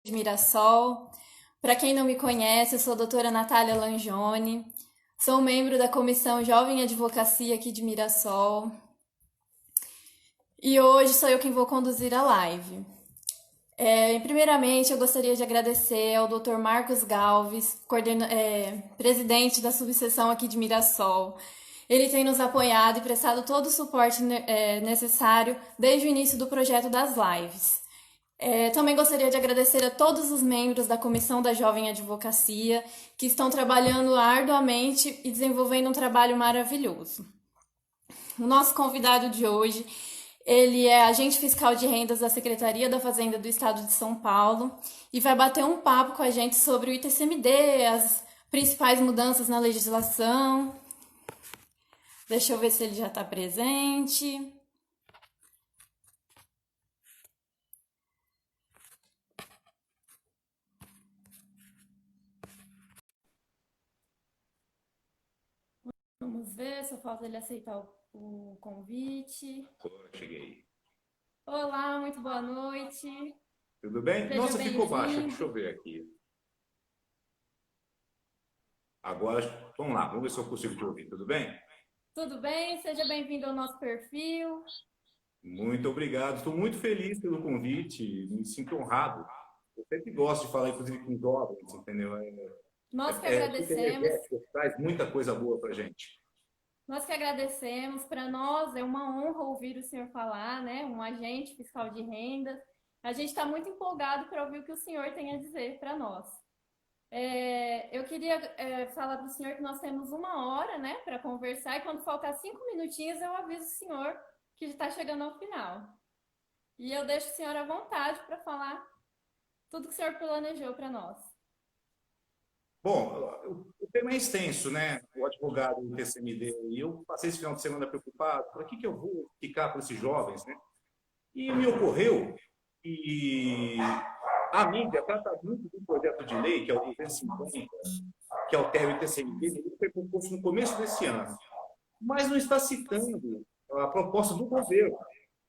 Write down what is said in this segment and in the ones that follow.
de Mirassol. Para quem não me conhece, eu sou a doutora Natália Langione, sou membro da Comissão Jovem Advocacia aqui de Mirassol e hoje sou eu quem vou conduzir a live. Primeiramente, eu gostaria de agradecer ao Dr. Marcos Galves, presidente da subseção aqui de Mirassol. Ele tem nos apoiado e prestado todo o suporte necessário desde o início do projeto das lives. Também gostaria de agradecer a todos os membros da Comissão da Jovem Advocacia que estão trabalhando arduamente e desenvolvendo um trabalho maravilhoso. O nosso convidado de hoje, ele é agente fiscal de rendas da Secretaria da Fazenda do Estado de São Paulo e vai bater um papo com a gente sobre o ITCMD, as principais mudanças na legislação. Deixa eu ver se ele já está presente. Vamos ver, só falta ele aceitar o convite. Cheguei. Olá, muito boa noite. Tudo bem? Seja Nossa, ficou baixo. bem-vindo. Deixa eu ver aqui. Agora, vamos lá. Vamos ver se eu consigo te ouvir. Tudo bem? Tudo bem? Seja bem-vindo ao nosso perfil. Muito obrigado. Estou muito feliz pelo convite. Me sinto honrado. Eu sempre gosto de falar, inclusive, com jovens, entendeu? Nós que Super agradecemos. energético, traz muita coisa boa para a gente. Nós que agradecemos. Para nós é uma honra ouvir o senhor falar, né? Um agente fiscal de rendas. A gente está muito empolgado para ouvir o que o senhor tem a dizer para nós. Eu queria falar para o senhor que nós temos 1 hora, né, para conversar, e quando faltar 5 minutinhos eu aviso o senhor que está chegando ao final. E eu deixo o senhor à vontade para falar tudo que o senhor planejou para nós. Bom, o tema é extenso, né? O advogado do TCMD, e eu passei esse final de semana preocupado, para que eu vou ficar para esses jovens, né? E me ocorreu que a mídia trata muito do projeto de lei, que é o 250, que altera o ITCMD, ele foi proposto no começo desse ano, mas não está citando a proposta do governo,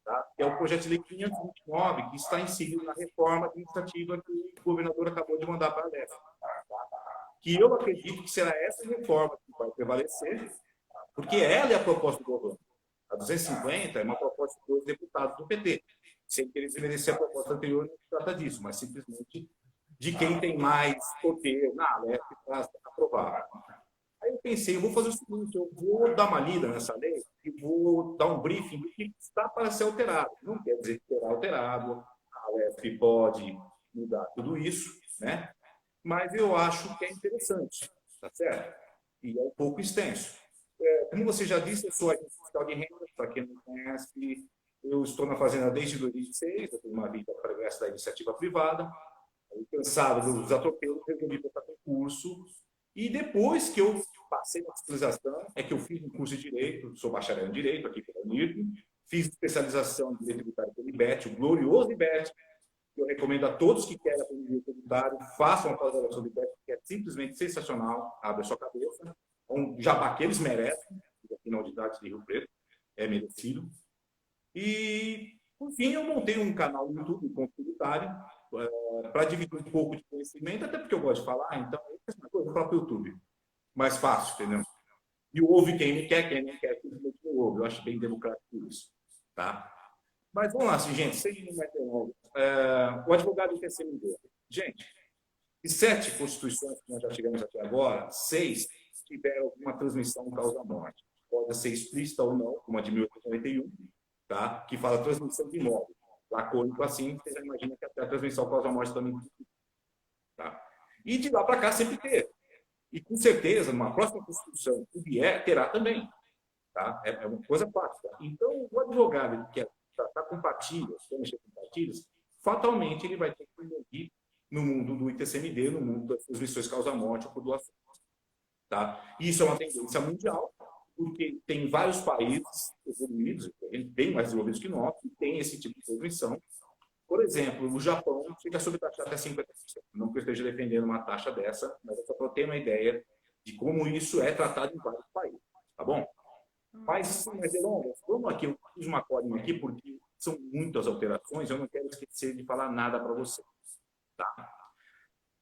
tá? Que é o projeto de lei 529, que está inserido na reforma administrativa que o governador acabou de mandar para a LEF. Que eu acredito que será essa reforma que vai prevalecer, porque ela é a proposta do governo. A 250 é uma proposta de 2 deputados do PT, sem querer desmerecer a proposta anterior, não se trata disso, mas simplesmente de quem tem mais poder na Alep para aprovar. Aí eu pensei, eu vou fazer o seguinte, eu vou dar uma lida nessa lei e vou dar um briefing do que está para ser alterado. Não quer dizer que será alterado, a Alep pode mudar tudo isso, né? Mas eu acho que é interessante, tá certo? E é um pouco extenso. Como você já disse, eu sou agente fiscal de rendas, para quem não conhece, eu estou na Fazenda desde 2006, eu tenho uma vida progressa da iniciativa privada, cansado dos atropelos, resolvi prestar concurso, e depois que eu passei na especialização, é que eu fiz um curso de Direito, sou bacharel em Direito aqui pela UNIRP, fiz especialização em Direito Tributário pelo IBET, o glorioso IBET, que eu recomendo a todos que querem aprender Direito Tributário, façam a pós-graduação do IBET, que é simplesmente sensacional, abre a sua cabeça, um jabá que eles merecem, aqui na Unidade de Rio Preto, é merecido. E, por fim, eu montei um canal no YouTube, um ponto tributário, para dividir um pouco de conhecimento, até porque eu gosto de falar, então, eu vou falar para o YouTube. Mais fácil, entendeu? E ouve quem me quer, quem não quer, simplesmente não ouve. Eu acho bem democrático isso. Tá? Mas vamos lá, assim, gente, sem mais delongas. O advogado do TCMD. Gente, de 7 constituições que nós já tivemos até agora, 6 tiveram alguma transmissão causa-morte. Pode ser explícita ou não, como a de 1891, tá? Que fala transmissão de imóvel. Lacônico assim, você já imagina que até a transmissão causa-morte também. Tá? E de lá para cá sempre teve. E com certeza, numa próxima Constituição que vier, terá também. Tá? É uma coisa fácil. Tá? Então, o advogado que quer tratar com partilhas, quer mexer com partilhas, fatalmente ele vai ter que emergir no mundo do ITCMD, no mundo das transmissões causa-morte ou por doação. Tá? Isso é uma tendência mundial, porque tem vários países evoluídos, bem mais desenvolvidos que nós, que têm esse tipo de transmissão. Por exemplo, o Japão fica sob taxa até 50%. Não que eu esteja defendendo uma taxa dessa, mas é só para ter uma ideia de como isso é tratado em vários países. Tá bom? Mas, sem mais delongas, vamos aqui, eu fiz uma código aqui, porque são muitas alterações, eu não quero esquecer de falar nada para você.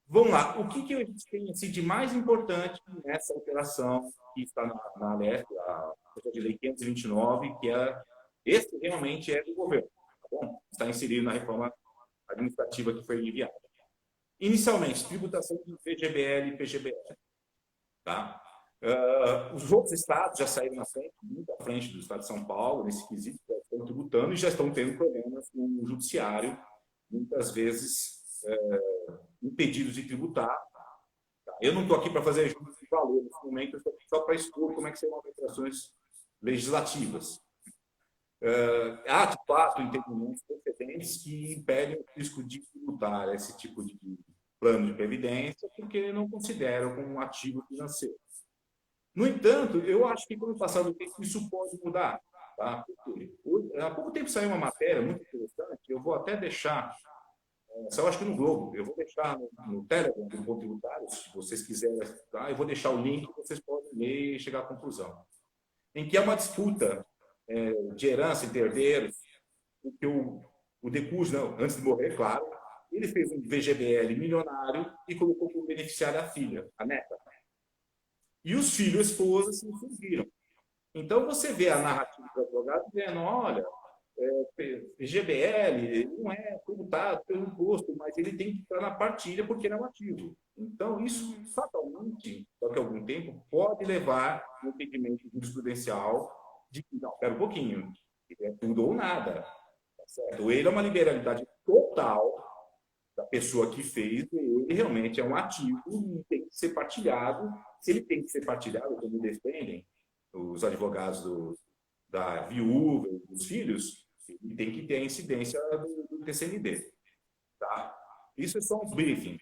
Vamos lá, o que a gente tem assim, de mais importante nessa alteração que está na LEF, a projeto de lei 529, que esse realmente é do governo, tá bom? Está inserido na reforma administrativa que foi enviada. Inicialmente, tributação de PGBL e PGBL. Tá? Os outros estados já saíram na frente, muito à frente do estado de São Paulo, nesse quesito, já estão tributando e já estão tendo problemas no judiciário, muitas vezes impedidos de tributar. Tá? Eu não estou aqui para fazer juízo de valor nesse momento, eu estou aqui só para expor como é que serão as alterações legislativas. Há, de fato, entendimentos precedentes que impedem o risco de tributar esse tipo de plano de previdência, porque não consideram como um ativo financeiro. No entanto, eu acho que com o passar do tempo isso pode mudar. Tá? Há pouco tempo saiu uma matéria muito interessante, eu vou até deixar, eu acho que no Globo, eu vou deixar no Telegram do Contributário, se vocês quiserem, tá? Eu vou deixar o link, vocês podem ler e chegar à conclusão. Em que há uma disputa de herança entre herdeiros, porque o Decus, antes de morrer, claro, ele fez um VGBL milionário e colocou como beneficiária a filha, a neta. E os filhos e a esposa se insurgiram. Então, você vê a narrativa do advogado dizendo, olha, GBL não é tributado pelo imposto, mas ele tem que estar na partilha porque ele é um ativo. Então, isso fatalmente, daqui a algum tempo, pode levar ao entendimento jurisprudencial de que, não, espera um pouquinho, ele é tudo ou nada. Tá certo? Ou ele é uma liberalidade total da pessoa que fez, ele realmente é um ativo e tem que ser partilhado. Se ele tem que ser partilhado, como defendem os advogados da viúva e dos filhos, ele tem que ter a incidência do TCMD. Tá? Isso é só um briefing.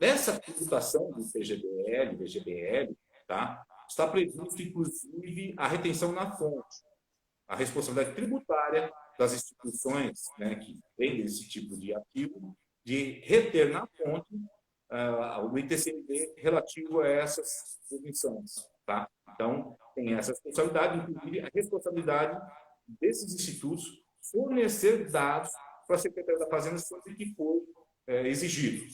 Nessa tributação do PGBL, VGBL, tá? Está previsto, inclusive, a retenção na fonte, a responsabilidade tributária das instituições, né, que vendem esse tipo de ativo, de reter na fonte o ITCMD relativo a essas emissões. Tá? Então, tem essa responsabilidade, inclusive a responsabilidade desses institutos fornecer dados para a Secretaria da Fazenda sempre que for exigido.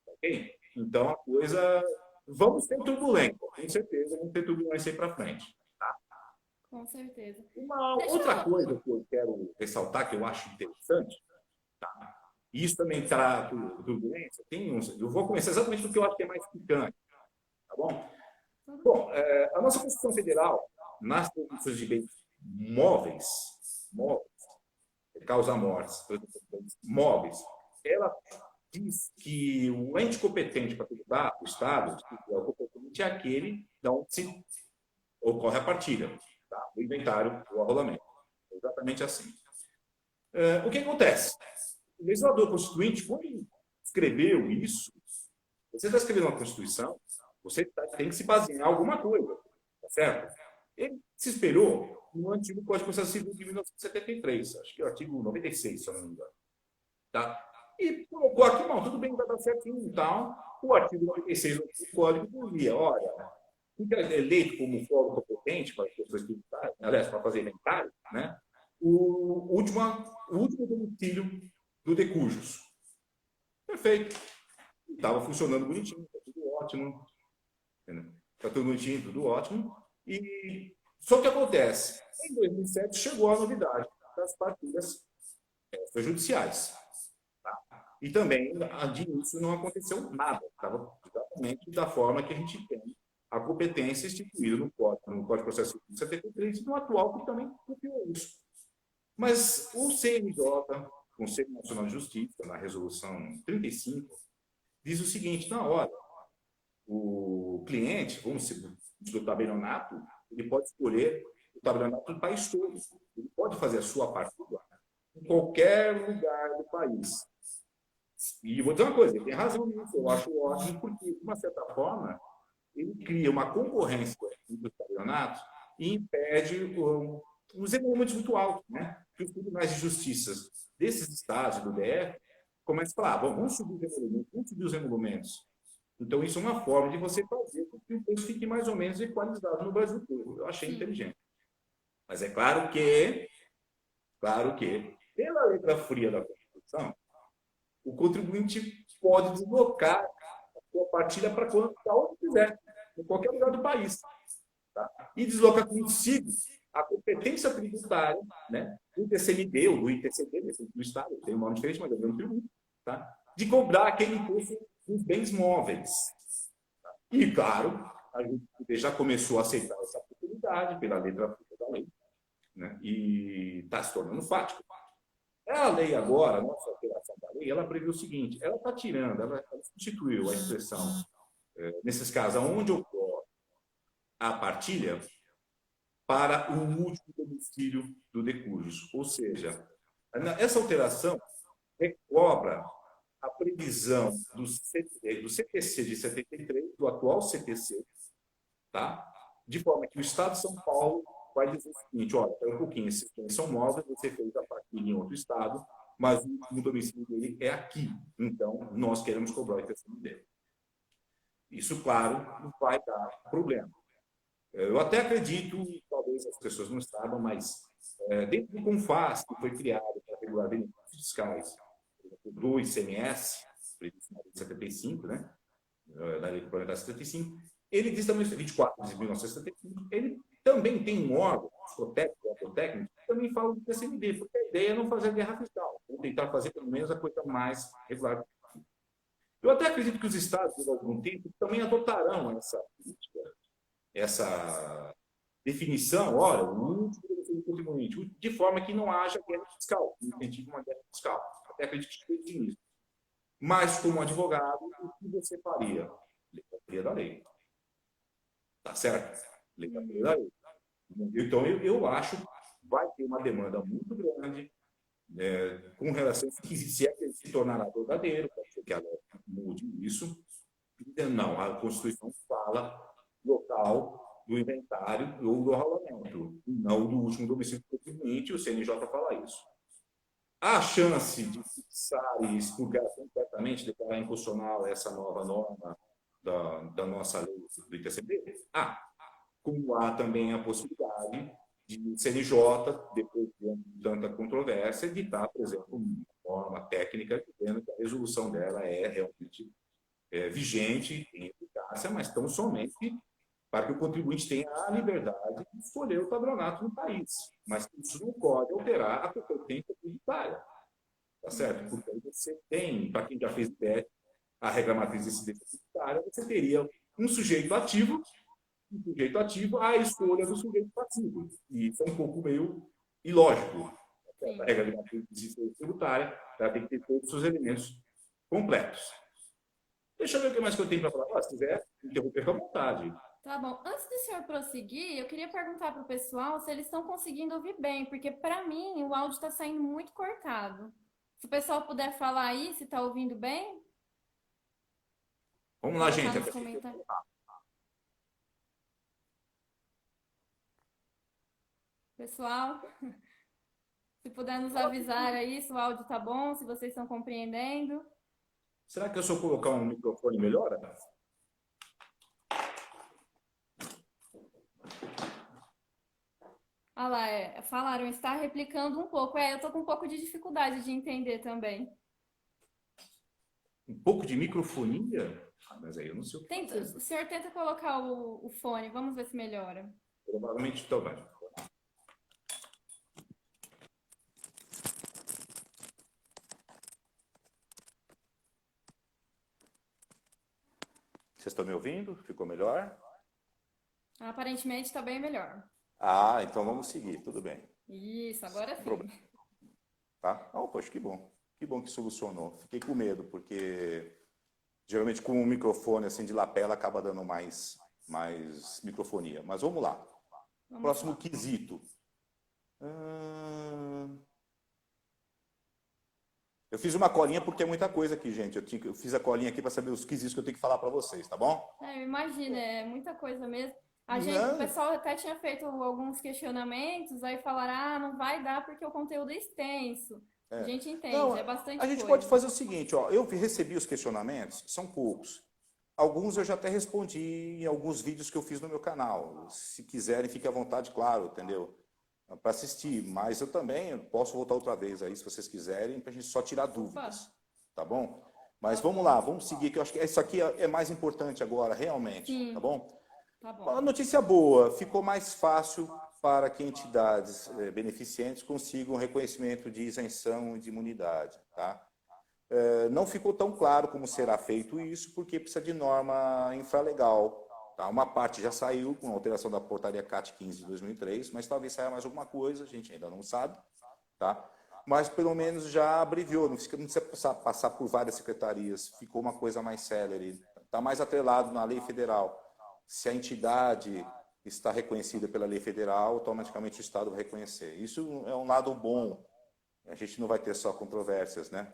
Okay? Então, a coisa... Vamos ter turbulência, com certeza, vamos ter turbulência aí para frente. Tá? Com certeza. Uma outra coisa que eu quero ressaltar, que eu acho interessante, tá? E isso também traz turbulência, eu vou começar exatamente porque eu acho que é mais picante. Tá bom? Bom, a nossa Constituição Federal, nas produções de bens móveis, causa mortes, móveis, ela diz que o ente competente para tributar, o Estado, o competente é aquele de onde se ocorre a partilha, tá? O inventário, o arrolamento. É exatamente assim. O que acontece? O legislador constituinte, quando ele escreveu isso, você está escrevendo uma Constituição, você tem que se basear em alguma coisa, tá certo? Ele se espelhou no antigo Código de Processo Civil de 1973, acho que é o artigo 96, se eu não me engano. Tá? E colocou aqui, não, tudo bem, vai dar certinho e tal. O artigo 96 do Código dizia, olha, fica eleito como fórum competente para as pessoas tributárias, aliás, para fazer inventário, né? O último domicílio do decujus. Perfeito. Estava funcionando bonitinho, está tudo ótimo. Está tudo bonitinho, tudo ótimo. E só que acontece, em 2007 chegou a novidade das partilhas extrajudiciais. Tá? E também, de início, não aconteceu nada. Estava exatamente da forma que a gente tem a competência instituída no Código de Processo Civil de 73 e no atual, que também copiou isso. Mas o CNJ, Conselho Nacional de Justiça, na resolução 35, diz o seguinte, na hora, o cliente, vamos do tabelionato, ele pode escolher o tabelionato do país todo. Ele pode fazer a sua partilha em qualquer lugar do país. E vou dizer uma coisa, ele tem razão nisso, eu acho ótimo, porque, de uma certa forma, ele cria uma concorrência entre os tabelionatos e impede os emolumentos muito altos, né? Que os tribunais de justiça desses estados, do DF, começam a falar, bom, vamos subir os emolumentos. Então, isso é uma forma de você fazer com que o preço fique mais ou menos equalizado no Brasil todo. Eu achei inteligente. Mas é claro que, pela letra fria da Constituição, o contribuinte pode deslocar a sua partilha para onde quiser, em qualquer lugar do país. Tá? E desloca consigo a competência tributária, né, do TCMD ou do ITCD, do Estado, tem um nome diferente, mas é o mesmo tributo, tá? De cobrar aquele imposto dos bens móveis. Tá? E, claro, a gente já começou a aceitar essa oportunidade pela letra da lei, né? E está se tornando fático. A lei agora, a nossa alteração da lei, ela prevê o seguinte, ela está tirando, ela substituiu a expressão, nesses casos, onde ocorre a partilha, para o último domicílio do decurso. Ou seja, essa alteração recobra a previsão do CPC de 73, do atual CPC, tá? De forma que o Estado de São Paulo vai dizer o seguinte, olha, espera um pouquinho, esses bens são móveis, você fez a partilha em outro Estado, mas o último domicílio dele é aqui. Então, nós queremos cobrar o IPCM dele. Isso, claro, não vai dar problema. Eu até acredito, talvez as pessoas não saibam, mas dentro do CONFAS, que foi criado para regular benefícios fiscais do ICMS, previsto na lei de 75, né? Da lei complementar 75, ele diz também, 24 de 1975, ele também tem um órgão, técnico, que também fala do PCMD, porque a ideia é não fazer guerra fiscal, ou tentar fazer pelo menos a coisa mais regular. Eu até acredito que os estados, por algum tempo, também adotarão essa política, essa definição, olha, o último contribuinte, de forma que não haja guerra fiscal, não incentive uma guerra fiscal. Até acredito que acredite nisso. Mas, como advogado, o que você faria? Letraria da lei. Tá certo? Letraria da lei. Então, eu acho que vai ter uma demanda muito grande com relação a se é que ele se tornará verdadeiro, pode ser que ela mude isso. Não, a Constituição fala local do inventário ou do arrolamento, não do último domicílio do contribuinte, o CNJ fala isso. A chance de fixar e expurgar completamente, declarar inconstitucional essa nova norma da nossa lei do ITCB? Como há também a possibilidade de CNJ, depois de tanta controvérsia, editar, por exemplo, uma norma técnica dizendo que a resolução dela é realmente vigente, em eficácia, mas tão somente para que o contribuinte tenha a liberdade de escolher o padronato no país. Mas isso não pode alterar a competência tributária. Tá certo? Porque aí você tem, para quem já fez teste, a regra matriz de incidência tributária, você teria um sujeito ativo à escolha do sujeito passivo. E isso é um pouco meio ilógico. A regra de matriz de incidência tributária ela tem que ter todos os seus elementos completos. Deixa eu ver o que mais que eu tenho para falar. Se quiser, interromper, fica à vontade. Tá bom. Antes do senhor prosseguir, eu queria perguntar para o pessoal se eles estão conseguindo ouvir bem, porque para mim o áudio está saindo muito cortado. Se o pessoal puder falar aí, se está ouvindo bem. Vamos lá, gente. Pessoal, se puder nos avisar aí se o áudio tá bom, se vocês estão compreendendo. Será que se eu colocar um microfone melhora? Ah lá, falaram, está replicando um pouco. Eu tô com um pouco de dificuldade de entender também. Um pouco de microfonia? Mas aí eu não sei o que fazer. O senhor tenta colocar o fone, vamos ver se melhora. Provavelmente também. Vocês estão me ouvindo? Ficou melhor? Aparentemente está bem melhor. Então vamos seguir, tudo bem. Isso, agora sim. Tá? Poxa, que bom. Que bom que solucionou. Fiquei com medo, porque geralmente com um microfone assim de lapela acaba dando mais microfonia. Mas vamos lá. Próximo quesito. Eu fiz uma colinha porque é muita coisa aqui, gente. Eu fiz a colinha aqui para saber os quesitos que eu tenho que falar para vocês, tá bom? Imagina, é muita coisa mesmo. O pessoal até tinha feito alguns questionamentos, aí falaram, não vai dar porque o conteúdo é extenso. A gente entende, é bastante coisa. A gente pode fazer o seguinte, eu recebi os questionamentos, são poucos. Alguns eu já até respondi em alguns vídeos que eu fiz no meu canal. Se quiserem, fique à vontade, claro, entendeu? Para assistir. Mas eu também posso voltar outra vez aí, se vocês quiserem, para a gente só tirar dúvidas. tá bom? Mas vamos lá, vamos seguir, que eu acho que isso aqui é mais importante agora, realmente, Sim, tá bom? tá Uma bom. notícia boa, ficou mais fácil para que entidades beneficentes consigam reconhecimento de isenção e de imunidade, tá? Não ficou tão claro como será feito isso, porque precisa de norma infralegal. Tá? Uma parte já saiu com a alteração da portaria CAT 15 de 2003, mas talvez saia mais alguma coisa, a gente ainda não sabe. Tá? Mas pelo menos já abreviou, não precisa passar por várias secretarias, ficou uma coisa mais célere. Está mais atrelado na lei federal. Se a entidade está reconhecida pela lei federal, automaticamente o Estado vai reconhecer. Isso é um lado bom. A gente não vai ter só controvérsias, né?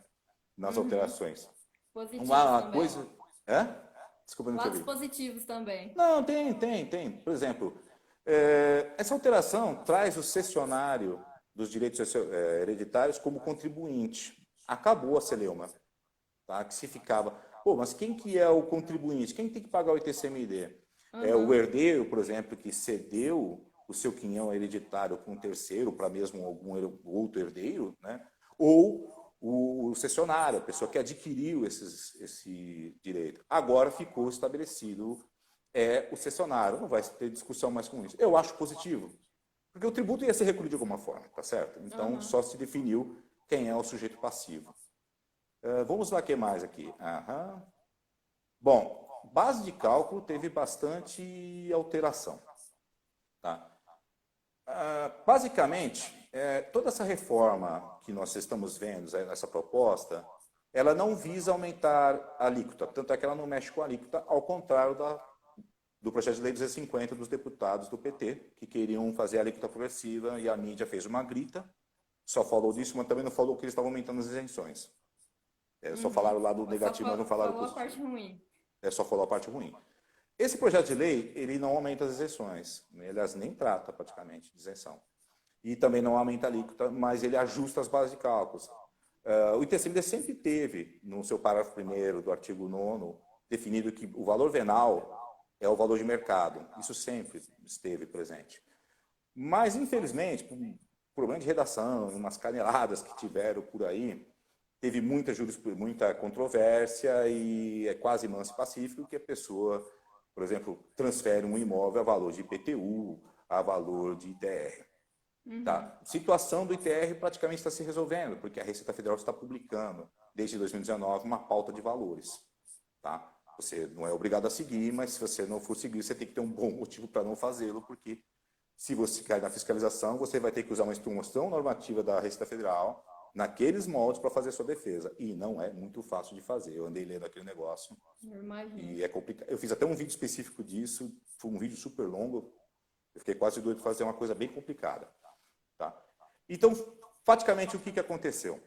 Nas Uhum. alterações. Positivos Uma também. coisa. É? Desculpa, não te Lados ouvi. positivos também. Não, tem. Por exemplo, essa alteração traz o cessionário dos direitos hereditários como contribuinte. Acabou a celeuma, tá? Que se ficava. Pô, mas quem que é o contribuinte? Quem tem que pagar o ITCMD? É o Aham. herdeiro, por exemplo, que cedeu o seu quinhão hereditário com um terceiro para mesmo algum outro herdeiro, né? Ou o cessionário, a pessoa que adquiriu esse direito. Agora ficou estabelecido o cessionário, não vai ter discussão mais com isso. Eu acho positivo, porque o tributo ia ser recolhido de alguma forma, tá certo? Então Aham. só se definiu quem é o sujeito passivo. Vamos lá, o que mais aqui? Aham. Bom, base de cálculo teve bastante alteração. Tá? Basicamente, toda essa reforma que nós estamos vendo, essa proposta, ela não visa aumentar a alíquota, tanto é que ela não mexe com a alíquota, ao contrário do projeto de lei 250 dos deputados do PT, que queriam fazer a alíquota progressiva, e a mídia fez uma grita, só falou disso, mas também não falou que eles estavam aumentando as isenções. Só Uhum. falaram o lado Só negativo, mas não falaram o falou a parte positivo. ruim. Só falou a parte ruim. Esse projeto de lei, ele não aumenta as isenções, aliás, nem trata praticamente de isenção. E também não aumenta a alíquota, mas ele ajusta as bases de cálculos. O ITCMD sempre teve, no seu parágrafo 1º do artigo 9º, definido que o valor venal é o valor de mercado. Isso sempre esteve presente. Mas, infelizmente, por um problema de redação, umas caneladas que tiveram por aí, teve muita controvérsia e é quase manso e pacífico que a pessoa, por exemplo, transfere um imóvel a valor de IPTU, a valor de ITR. Uhum. Tá? A situação do ITR praticamente está se resolvendo, porque a Receita Federal está publicando, desde 2019, uma pauta de valores. Tá? Você não é obrigado a seguir, mas se você não for seguir, você tem que ter um bom motivo para não fazê-lo, porque se você cair na fiscalização, você vai ter que usar uma instrução normativa da Receita Federal naqueles moldes para fazer sua defesa. E não é muito fácil de fazer. Eu andei lendo aquele negócio Eu imagino. e é complicado. Eu fiz até um vídeo específico disso, foi um vídeo super longo. Eu fiquei quase doido de fazer uma coisa bem complicada. Tá? Então, praticamente, o que aconteceu?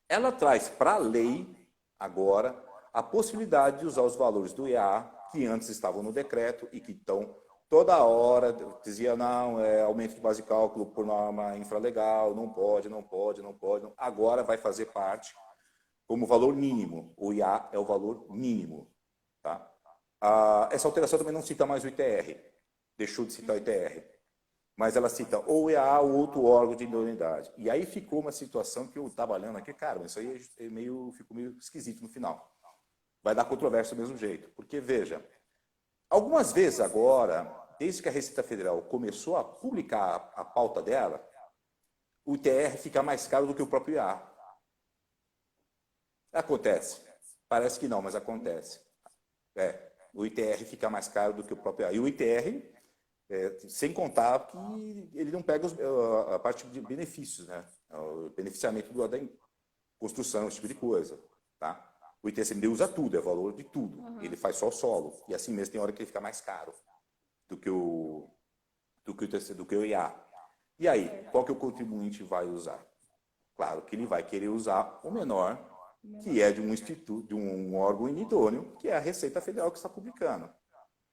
Ela traz para a lei, agora, a possibilidade de usar os valores do IAA, que antes estavam no decreto e que estão toda hora, dizia, não, aumento de base de cálculo por norma infralegal, não pode, não pode, não pode. Não. Agora vai fazer parte como valor mínimo. O IA é o valor mínimo. Tá? Essa alteração também não cita mais o ITR, deixou de citar o ITR. Mas ela cita ou o EA ou outro órgão de idoneidade. E aí ficou uma situação que eu estava olhando aqui, cara, isso aí ficou meio esquisito no final. Vai dar controvérsia do mesmo jeito. Porque, veja, algumas vezes agora, desde que a Receita Federal começou a publicar a pauta dela, o ITR fica mais caro do que o próprio IA. Acontece. Parece que não, mas acontece. O ITR fica mais caro do que o próprio IA. E o ITR, sem contar que ele não pega a parte de benefícios, né? O beneficiamento da construção, esse tipo de coisa. Tá? O ITCMD usa tudo, é valor de tudo. Uhum. Ele faz só o solo. E assim mesmo tem hora que ele fica mais caro do que o IA. E aí, qual que o contribuinte vai usar? Claro que ele vai querer usar o menor, que é de um instituto, de um órgão inidôneo, que é a Receita Federal que está publicando.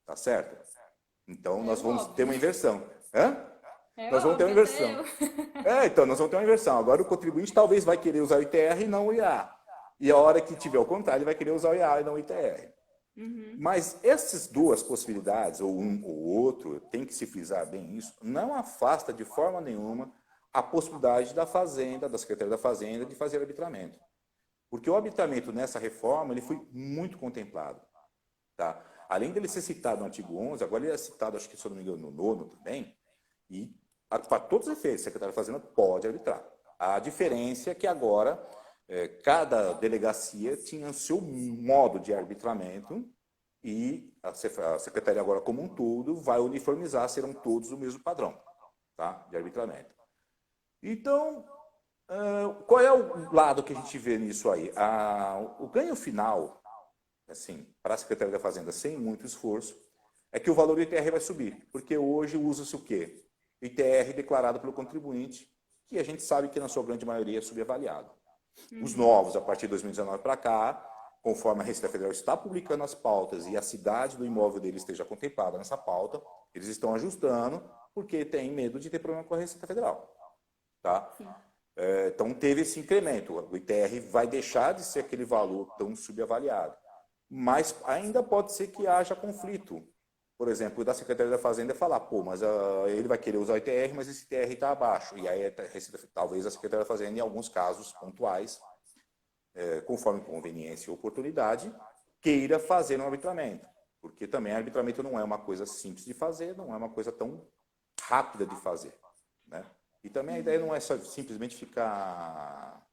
Tá certo? Então, É nós o vamos ter óbvio. uma inversão. Hã? É Nós vamos ter uma óbvio, até inversão. eu. Então, nós vamos ter uma inversão. Agora, o contribuinte talvez vai querer usar o ITR e não o IA. E a hora que tiver o contrário, ele vai querer usar o IA e não o ITR. Uhum. Mas essas duas possibilidades, ou um ou outro, tem que se frisar bem isso, não afasta de forma nenhuma a possibilidade da Fazenda, da Secretaria da Fazenda, de fazer arbitramento. Porque o arbitramento nessa reforma ele foi muito contemplado. Tá? Além dele ser citado no artigo 11, agora ele é citado, acho que, se eu não me engano, no 9º também, e para todos os efeitos, o secretário da Fazenda pode arbitrar. A diferença é que agora cada delegacia tinha o seu modo de arbitramento e a Secretaria agora, como um todo, vai uniformizar, serão todos o mesmo padrão, tá, de arbitramento. Então, qual é o lado que a gente vê nisso aí? O ganho final, assim, para a Secretaria da Fazenda, sem muito esforço, é que o valor do ITR vai subir, porque hoje usa-se o quê? ITR declarado pelo contribuinte, que a gente sabe que, na sua grande maioria, é subavaliado. Os novos, a partir de 2019 para cá, conforme a Receita Federal está publicando as pautas e a cidade do imóvel dele esteja contemplada nessa pauta, eles estão ajustando, porque tem medo de ter problema com a Receita Federal. Tá? Então, teve esse incremento. O ITR vai deixar de ser aquele valor tão subavaliado. Mas ainda pode ser que haja conflito. Por exemplo, da Secretaria da Fazenda falar, pô, mas ele vai querer usar o ITR, mas esse ITR está abaixo. E aí, talvez a Secretaria da Fazenda, em alguns casos pontuais, conforme conveniência e oportunidade, queira fazer um arbitramento. Porque também arbitramento não é uma coisa simples de fazer, não é uma coisa tão rápida de fazer. Né? E também a ideia não é só simplesmente ficar...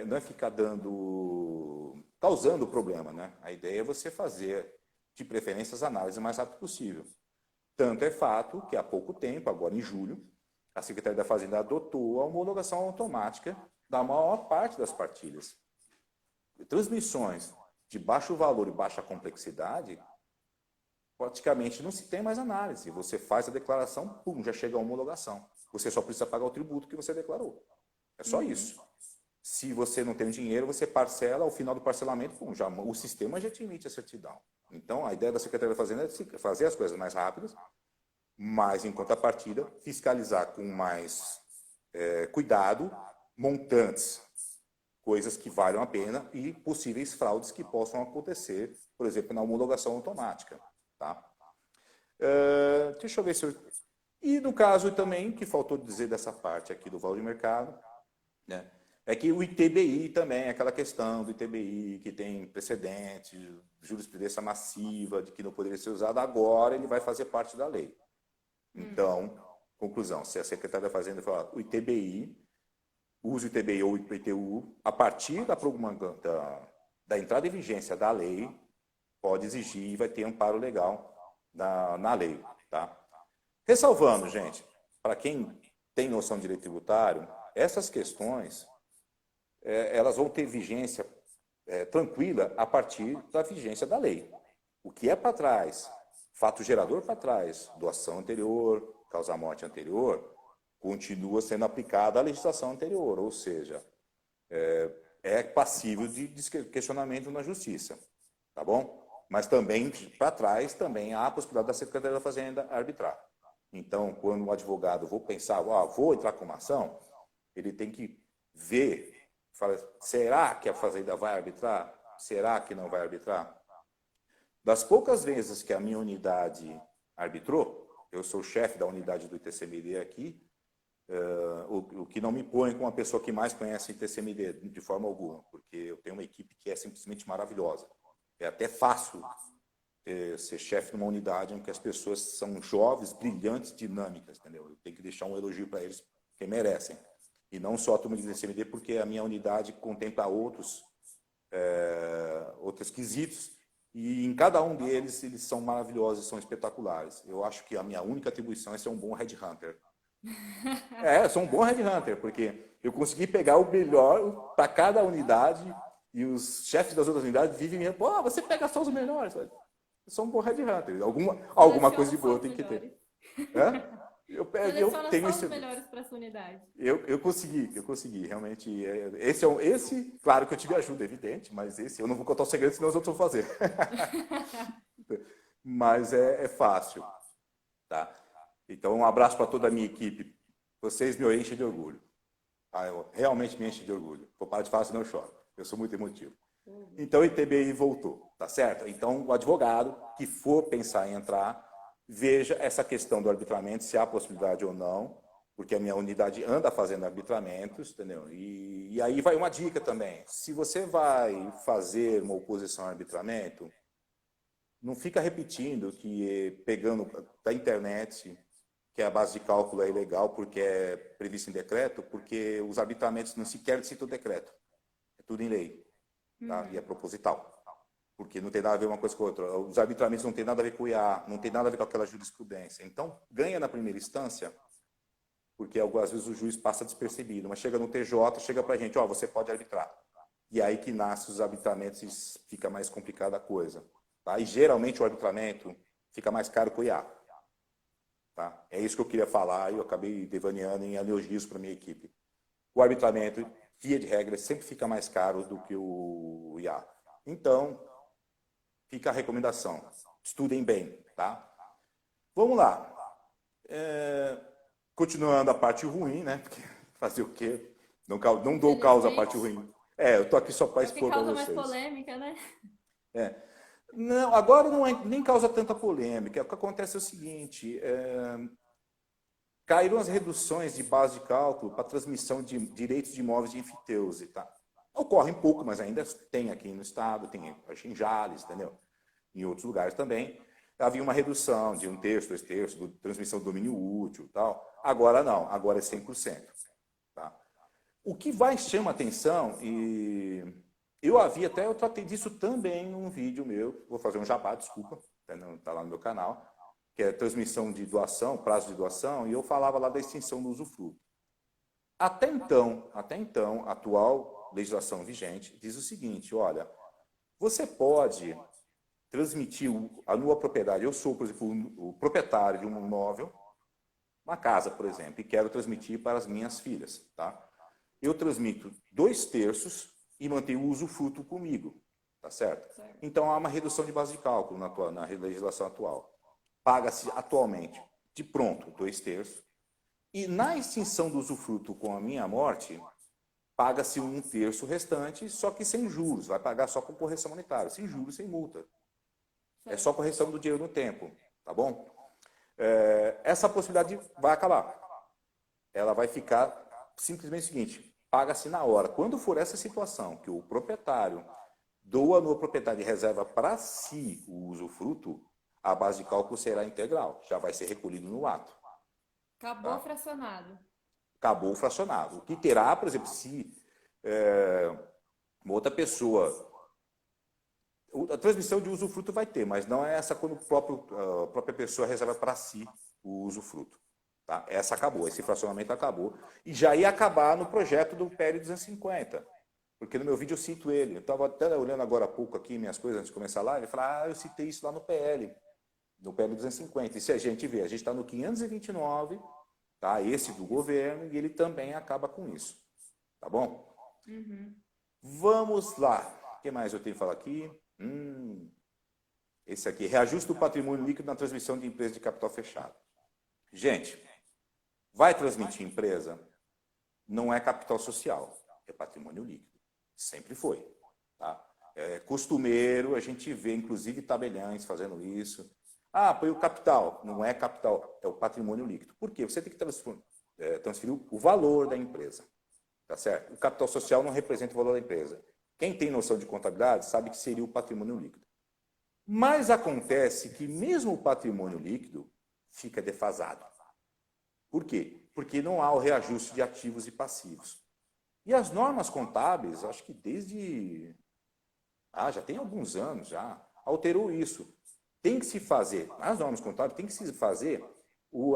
Não é ficar causando problema. Né? A ideia é você fazer, de preferência, as análises o mais rápido possível. Tanto é fato que há pouco tempo, agora em julho, a Secretaria da Fazenda adotou a homologação automática da maior parte das partilhas. Transmissões de baixo valor e baixa complexidade, praticamente não se tem mais análise. Você faz a declaração, pum, já chega a homologação. Você só precisa pagar o tributo que você declarou. É só isso. Se você não tem dinheiro, você parcela, ao final do parcelamento, pum, o sistema já te emite a certidão. Então, a ideia da Secretaria da Fazenda é fazer as coisas mais rápidas, mas, em contrapartida, fiscalizar com mais cuidado montantes, coisas que valham a pena e possíveis fraudes que possam acontecer, por exemplo, na homologação automática. Tá? Deixa eu ver se eu... E, no caso também, que faltou dizer dessa parte aqui do valor de mercado, né? É que o ITBI também é aquela questão do ITBI que tem precedente, jurisprudência massiva, de que não poderia ser usado, agora ele vai fazer parte da lei. Então, conclusão, se a Secretaria da Fazenda falar o ITBI, use o ITBI ou o IPTU, a partir da entrada em vigência da lei, pode exigir e vai ter amparo legal na lei. Tá? Ressalvando, gente, para quem tem noção de direito tributário, essas questões... elas vão ter vigência tranquila a partir da vigência da lei. O que é para trás, fato gerador para trás, doação anterior, causa-morte anterior, continua sendo aplicada à legislação anterior, ou seja, é passível de questionamento na justiça. Tá bom? Mas também, para trás, também há a possibilidade da Secretaria da Fazenda arbitrar. Então, quando um advogado pensar, vou entrar com uma ação, ele tem que ver... Fala, será que a Fazenda vai arbitrar? Será que não vai arbitrar? Das poucas vezes que a minha unidade arbitrou, eu sou chefe da unidade do ITCMD aqui, o que não me põe com a pessoa que mais conhece o ITCMD, de forma alguma, porque eu tenho uma equipe que é simplesmente maravilhosa. É até fácil ser chefe de uma unidade em que as pessoas são jovens, brilhantes, dinâmicas, entendeu? Eu tenho que deixar um elogio para eles, que merecem. E não só a turma de ITCMD, porque a minha unidade contempla outros quesitos, e em cada um deles eles são maravilhosos, são espetaculares. Eu acho que a minha única atribuição é ser um bom headhunter. Sou um bom headhunter, porque eu consegui pegar o melhor para cada unidade, e os chefes das outras unidades vivem me pô, você pega só os melhores. Eu sou um bom headhunter. Alguma coisa de boa eu tenho que ter. Eu tenho só os melhores para a sua unidade. Eu consegui, realmente. Esse, claro que eu tive ajuda, evidente, mas esse eu não vou contar o segredo, senão os outros vão fazer. Mas é fácil. Tá? Então, um abraço para toda a minha equipe. Vocês me enchem de orgulho. Realmente me enchem de orgulho. Vou parar de falar, senão eu choro. Eu sou muito emotivo. Então, o ITBI voltou, tá certo? Então, o advogado que for pensar em entrar, veja essa questão do arbitramento, se há possibilidade ou não, porque a minha unidade anda fazendo arbitramentos, entendeu? E aí vai uma dica também. Se você vai fazer uma oposição ao arbitramento, não fica repetindo que pegando da internet que a base de cálculo é ilegal porque é previsto em decreto, porque os arbitramentos não sequer citam o decreto. É tudo em lei, tá? E é proposital. Porque não tem nada a ver uma coisa com a outra. Os arbitramentos não tem nada a ver com o IA, não tem nada a ver com aquela jurisprudência. Então, ganha na primeira instância, porque às vezes o juiz passa despercebido, mas chega no TJ, chega pra gente, ó, você pode arbitrar. E aí que nasce os arbitramentos e fica mais complicada a coisa. Tá? E geralmente o arbitramento fica mais caro que o IA. Tá? É isso que eu queria falar e eu acabei devaneando em elogios para minha equipe. O arbitramento, via de regra, sempre fica mais caro do que o IA. Então, fica a recomendação. Estudem bem. Tá? Vamos lá. Continuando a parte ruim, né? Porque fazer o quê? Não dou causa à parte ruim. Eu estou aqui só para expor para vocês. É o que causa mais polêmica, né? Não, agora não é, nem causa tanta polêmica. O que acontece é o seguinte, caíram as reduções de base de cálculo para transmissão de direitos de imóveis de enfiteuse. Tá? Ocorre pouco, mas ainda tem aqui no estado, tem acho, em Jales, entendeu? Em outros lugares também. Havia uma redução de 1/3, 2/3, de transmissão do domínio útil tal. Agora não, agora é 100%. Tá? O que vai chama atenção e... eu tratei disso também num vídeo meu, vou fazer um jabá, desculpa, está lá no meu canal, que é transmissão de doação, prazo de doação, e eu falava lá da extinção do usufruto. Até então, a atual legislação vigente diz o seguinte, olha, você pode transmitir a nua propriedade, eu sou, por exemplo, o proprietário de um imóvel, uma casa, por exemplo, e quero transmitir para as minhas filhas, tá? Eu transmito 2/3 e manter o usufruto comigo, tá certo? Então, há uma redução de base de cálculo na legislação atual. Paga-se atualmente, de pronto, 2/3. E na extinção do usufruto com a minha morte, paga-se 1/3 restante, só que sem juros. Vai pagar só com correção monetária, sem juros, sem multa. É só correção do dinheiro no tempo, tá bom? Essa possibilidade vai acabar. Ela vai ficar simplesmente o seguinte, paga-se na hora. Quando for essa situação, que o proprietário doa no proprietário e reserva para si o usufruto, a base de cálculo será integral, já vai ser recolhido no ato. Acabou fracionado. Acabou fracionado. O que terá, por exemplo, se uma outra pessoa... A transmissão de usufruto vai ter, mas não é essa quando a própria pessoa reserva para si o usufruto. Tá? Essa acabou, esse fracionamento acabou. E já ia acabar no projeto do PL 250. Porque no meu vídeo eu cito ele. Eu estava até olhando agora há pouco aqui minhas coisas antes de começar a live e falar, eu citei isso lá no PL 250. E se a gente vê, a gente está no 529, tá? Esse do governo, e ele também acaba com isso. Tá bom? Vamos lá. O que mais eu tenho que falar aqui? Esse aqui, reajuste do patrimônio líquido na transmissão de empresa de capital fechado. Gente, vai transmitir empresa? Não é capital social, é patrimônio líquido. Sempre foi. Tá? É costumeiro, a gente vê, inclusive, tabeliães fazendo isso. Põe o capital. Não é capital, é o patrimônio líquido. Por quê? Você tem que transferir o valor da empresa. Tá certo? O capital social não representa o valor da empresa. Quem tem noção de contabilidade sabe que seria o patrimônio líquido. Mas acontece que mesmo o patrimônio líquido fica defasado. Por quê? Porque não há o reajuste de ativos e passivos. E as normas contábeis, acho que desde... já tem alguns anos já, alterou isso. Tem que se fazer, as normas contábeis, tem que se fazer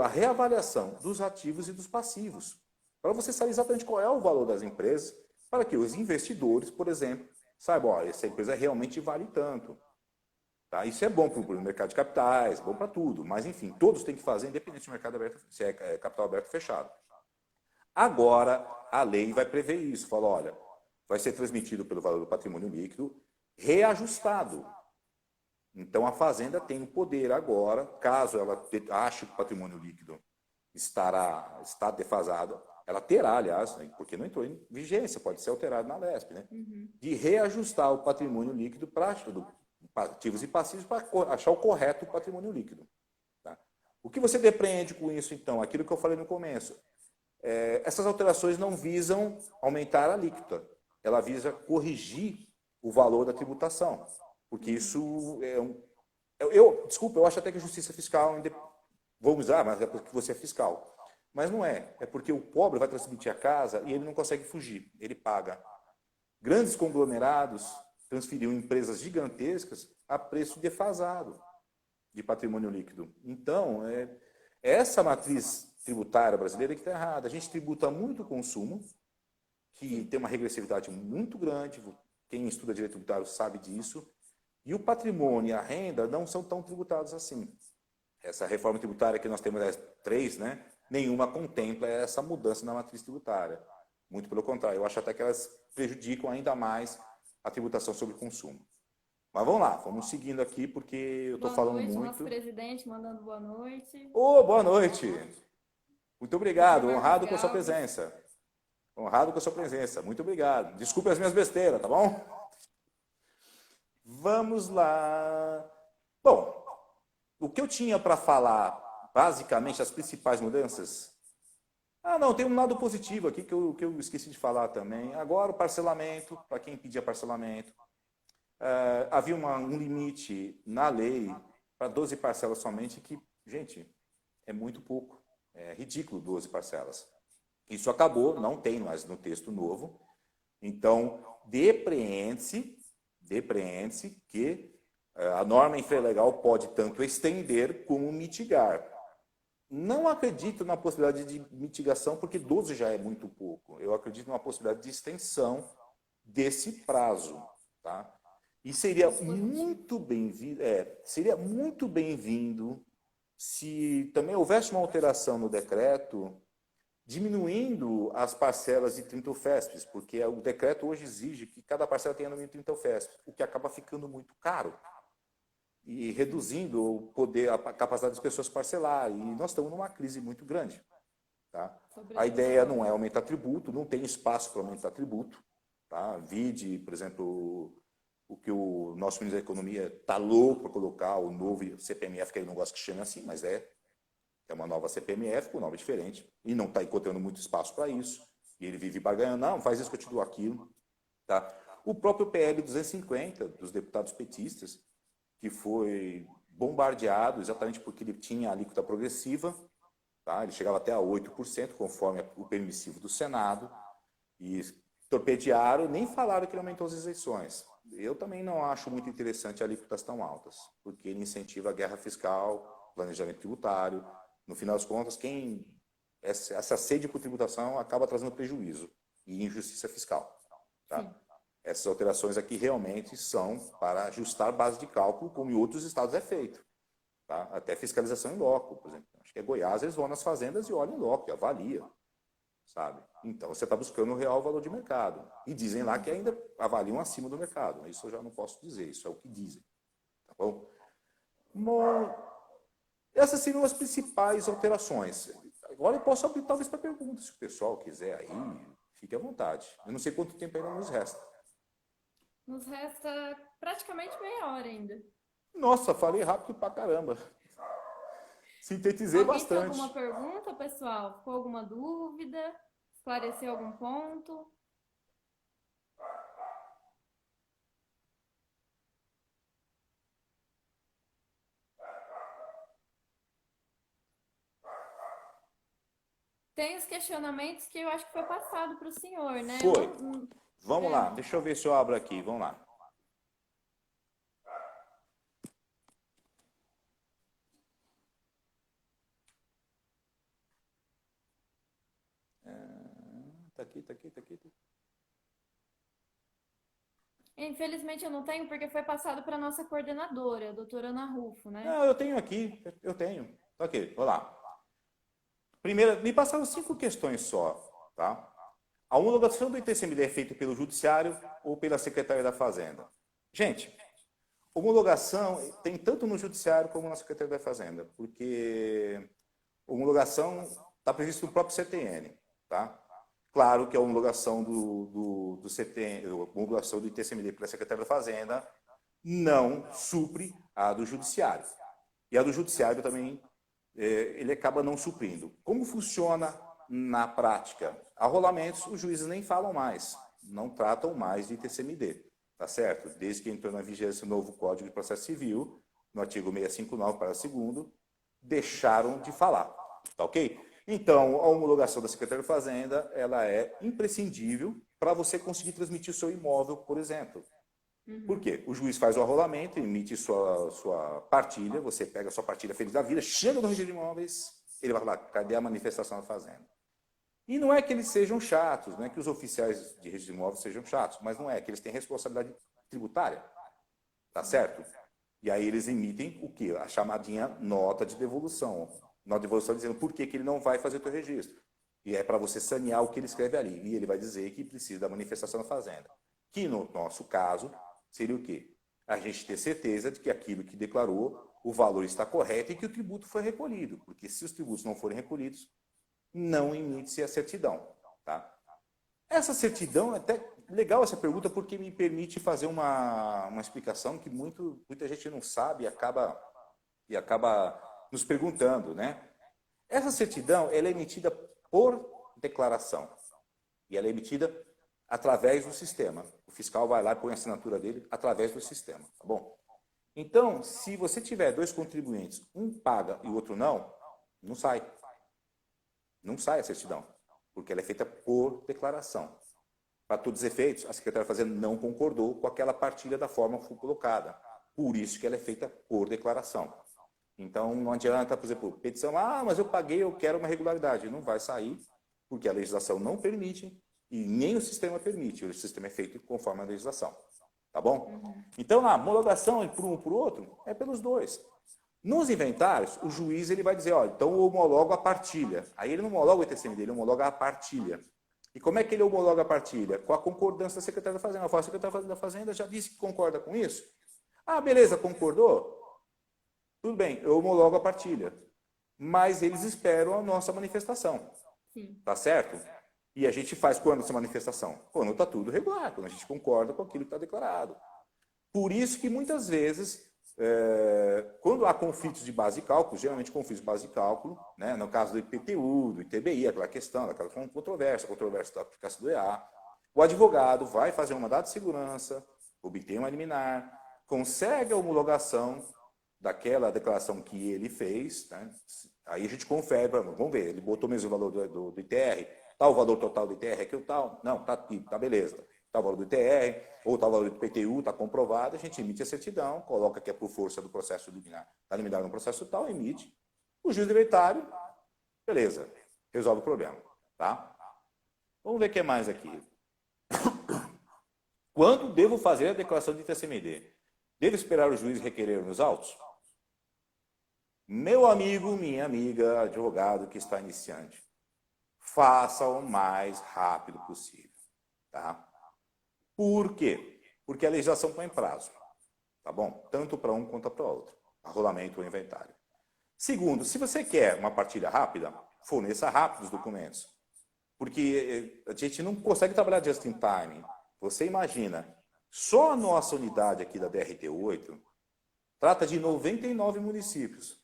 a reavaliação dos ativos e dos passivos. Para você saber exatamente qual é o valor das empresas, para que os investidores, por exemplo, saibam, essa empresa realmente vale tanto. Tá? Isso é bom para o mercado de capitais, bom para tudo, mas enfim, todos têm que fazer, independente do mercado aberto, se é capital aberto ou fechado. Agora, a lei vai prever isso, fala, olha, vai ser transmitido pelo valor do patrimônio líquido reajustado. Então, a Fazenda tem o poder agora, caso ela ache que o patrimônio líquido está defasado, ela terá, aliás, porque não entrou em vigência, pode ser alterado na LESP, né? De reajustar o patrimônio líquido para ativos e passivos para achar o correto patrimônio líquido. Tá? O que você depreende com isso, então? Aquilo que eu falei no começo. essas alterações não visam aumentar a alíquota, ela visa corrigir o valor da tributação, porque isso desculpa, eu acho até que a justiça fiscal, vamos usar, mas é porque você é fiscal. Mas não é. É porque o pobre vai transmitir a casa e ele não consegue fugir. Ele paga. Grandes conglomerados transferiam empresas gigantescas a preço defasado de patrimônio líquido. Então, essa matriz tributária brasileira que está errada. A gente tributa muito o consumo, que tem uma regressividade muito grande. Quem estuda direito tributário sabe disso. E o patrimônio e a renda não são tão tributados assim. Essa reforma tributária que nós temos, as 3, né? Nenhuma contempla essa mudança na matriz tributária. Muito pelo contrário, eu acho até que elas prejudicam ainda mais a tributação sobre o consumo. Mas vamos lá, vamos seguindo aqui, porque eu estou falando muito. Boa noite, nosso presidente mandando boa noite. Boa noite. Muito obrigado, honrado com a sua presença. Honrado com a sua presença, muito obrigado. Desculpe as minhas besteiras, tá bom? Vamos lá. Bom, o que eu tinha para falar, basicamente, as principais mudanças. Não, tem um lado positivo aqui que eu esqueci de falar também. Agora o parcelamento, para quem pedia parcelamento. Havia um limite na lei para 12 parcelas somente, que, gente, é muito pouco. É ridículo 12 parcelas. Isso acabou, não tem mais no texto novo. Então, depreende-se que a norma infralegal pode tanto estender como mitigar. Não acredito na possibilidade de mitigação, porque 12 já é muito pouco. Eu acredito numa possibilidade de extensão desse prazo. Tá? E seria muito bem-vindo se também houvesse uma alteração no decreto, diminuindo as parcelas de 30 UFESPs, porque o decreto hoje exige que cada parcela tenha no mínimo 30 UFESPs, o que acaba ficando muito caro e reduzindo o poder, a capacidade das pessoas parcelar. E nós estamos numa crise muito grande. Tá? A ideia não é aumentar tributo, não tem espaço para aumentar tributo. Tá? Vide, por exemplo, o que o nosso ministro da Economia está louco para colocar, o novo CPMF, que ele não gosta que chame assim, mas é uma nova CPMF com nome diferente, e não está encontrando muito espaço para isso. E ele vive barganhando, não, faz isso que eu te dou aquilo. Tá? O próprio PL 250, dos deputados petistas, que foi bombardeado exatamente porque ele tinha alíquota progressiva, tá? Ele chegava até a 8%, conforme o permissivo do Senado, e torpedearam, nem falaram que ele aumentou as isenções. Eu também não acho muito interessante alíquotas tão altas, porque ele incentiva a guerra fiscal, planejamento tributário. No final das contas, essa sede por tributação acaba trazendo prejuízo e injustiça fiscal. Tá? Essas alterações aqui realmente são para ajustar a base de cálculo, como em outros estados é feito. Tá? Até fiscalização em loco, por exemplo. Acho que é Goiás, eles vão nas fazendas e olham em loco, avalia. Sabe? Então, você está buscando o real valor de mercado. E dizem lá que ainda avaliam acima do mercado. Isso eu já não posso dizer, isso é o que dizem. Tá bom? Essas seriam as principais alterações. Agora eu posso abrir talvez para perguntas, se o pessoal quiser aí, fique à vontade. Eu não sei quanto tempo ainda nos resta. Nos resta praticamente meia hora ainda. Nossa, falei rápido pra caramba. Sintetizei bastante. Alguém tem alguma pergunta, pessoal? Ficou alguma dúvida? Esclareceu algum ponto? Tem os questionamentos que eu acho que foi passado para o senhor, né? Foi. Vamos lá, deixa eu ver se eu abro aqui. Vamos lá. Tá aqui. Infelizmente eu não tenho, porque foi passado para a nossa coordenadora, a doutora Ana Rufo, né? Não, eu tenho aqui, eu tenho. Ok, vamos lá. Primeiro, me passaram 5 questões só, tá? A homologação do ITCMD é feita pelo Judiciário ou pela Secretaria da Fazenda? Gente, homologação tem tanto no Judiciário como na Secretaria da Fazenda, porque homologação está previsto no próprio CTN, tá? Claro que a homologação do CTN, a homologação do ITCMD pela Secretaria da Fazenda não supre a do Judiciário. E a do Judiciário também, ele acaba não suprindo. Como funciona na prática, arrolamentos, os juízes nem falam mais, não tratam mais de TCMD, tá certo? Desde que entrou na vigência o novo Código de Processo Civil, no artigo 659, parágrafo 2º, deixaram de falar, tá ok? Então, a homologação da Secretaria de Fazenda, ela é imprescindível para você conseguir transmitir o seu imóvel, por exemplo. Por quê? O juiz faz o arrolamento, emite sua partilha, você pega a sua partilha feliz da vida, chega no registro de imóveis, ele vai falar, cadê a manifestação da Fazenda? E não é que eles sejam chatos, não é que os oficiais de registro de imóveis sejam chatos, mas não é que eles têm responsabilidade tributária, tá certo? E aí eles emitem o quê? A chamadinha nota de devolução. Nota de devolução dizendo por que ele não vai fazer o teu registro. E é para você sanear o que ele escreve ali. E ele vai dizer que precisa da manifestação da Fazenda. Que no nosso caso seria o quê? A gente ter certeza de que aquilo que declarou, o valor está correto e que o tributo foi recolhido. Porque se os tributos não forem recolhidos, não emite-se a certidão. Tá? Essa certidão, é até legal essa pergunta, porque me permite fazer uma explicação que muita gente não sabe e acaba nos perguntando, né? Essa certidão, ela é emitida por declaração. E ela é emitida através do sistema. O fiscal vai lá e põe a assinatura dele através do sistema, tá bom? Então, se você tiver dois contribuintes, um paga e o outro não, não sai. Não sai a certidão, porque ela é feita por declaração. Para todos os efeitos, a Secretaria da Fazenda não concordou com aquela partilha da forma que foi colocada. Por isso que ela é feita por declaração. Então, não adianta, por exemplo, petição, mas eu paguei, eu quero uma regularidade. Não vai sair, porque a legislação não permite e nem o sistema permite. O sistema é feito conforme a legislação. Tá bom? Então, a homologação por um por outro é pelos dois. Nos inventários, o juiz ele vai dizer, então eu homologo a partilha. Aí ele não homologa o ITCMD dele, ele homologa a partilha. E como é que ele homologa a partilha? Com a concordância da Secretaria da Fazenda. A Secretaria da Fazenda já disse que concorda com isso? Beleza, concordou? Tudo bem, eu homologo a partilha. Mas eles esperam a nossa manifestação. Sim. Tá certo? E a gente faz quando essa manifestação? Quando está tudo regular, quando a gente concorda com aquilo que está declarado. Por isso que muitas vezes, quando há conflitos de base de cálculo, geralmente conflitos de base de cálculo, né, no caso do IPTU, do ITBI, aquela questão, aquela controvérsia da aplicação do EA, o advogado vai fazer um mandado de segurança, obtém uma liminar, consegue a homologação daquela declaração que ele fez, né? Aí a gente confere, vamos ver, ele botou mesmo o valor do ITR, tá o valor total do ITR aqui ou tal? Não, tá aqui, tá beleza. Tá o valor do ITR, ou tá o valor do IPTU, tá comprovado, a gente emite a certidão, coloca que é por força do processo liminar, tá limitado no processo tal, emite. O juiz do inventário, beleza, resolve o problema, tá? Vamos ver o que mais aqui. Quando devo fazer a declaração de TCMD? Devo esperar o juiz requerer nos autos? Meu amigo, minha amiga, advogado que está iniciante, faça o mais rápido possível, tá? Por quê? Porque a legislação põe prazo, tá bom? Tanto para um quanto para o outro, arrolamento ou inventário. Segundo, se você quer uma partilha rápida, forneça rápido os documentos, porque a gente não consegue trabalhar just in time. Você imagina, só a nossa unidade aqui da DRT8 trata de 99 municípios,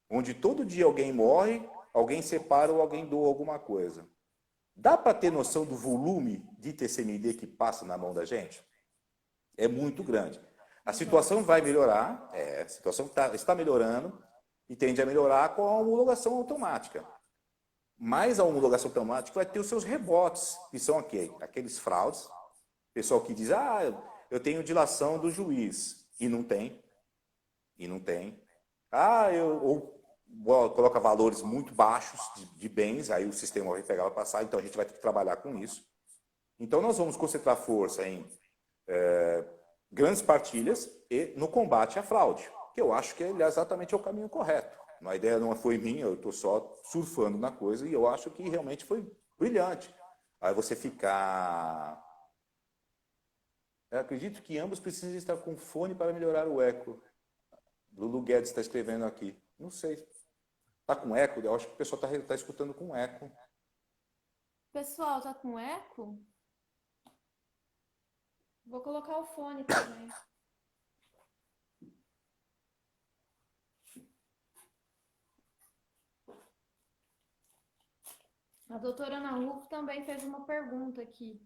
onde todo dia alguém morre, alguém separa ou alguém doa alguma coisa. Dá para ter noção do volume de TCMD que passa na mão da gente? É muito grande. A situação vai melhorar, a situação está melhorando e tende a melhorar com a homologação automática. Mas a homologação automática vai ter os seus rebotes, que são aqueles fraudes. Pessoal que diz, eu tenho dilação do juiz, e não tem. Coloca valores muito baixos de bens, aí o sistema vai pegar e vai passar, então a gente vai ter que trabalhar com isso. Então nós vamos concentrar força em grandes partilhas e no combate à fraude, que eu acho que exatamente é o caminho correto. A ideia não foi minha, eu estou só surfando na coisa e eu acho que realmente foi brilhante. Aí você ficar... Eu acredito que ambos precisam estar com fone para melhorar o eco. Lulu Guedes está escrevendo aqui. Não sei. Está com eco? Eu acho que o pessoal está escutando com eco. Pessoal, tá com eco? Vou colocar o fone também. A doutora Ana Rufo também fez uma pergunta aqui.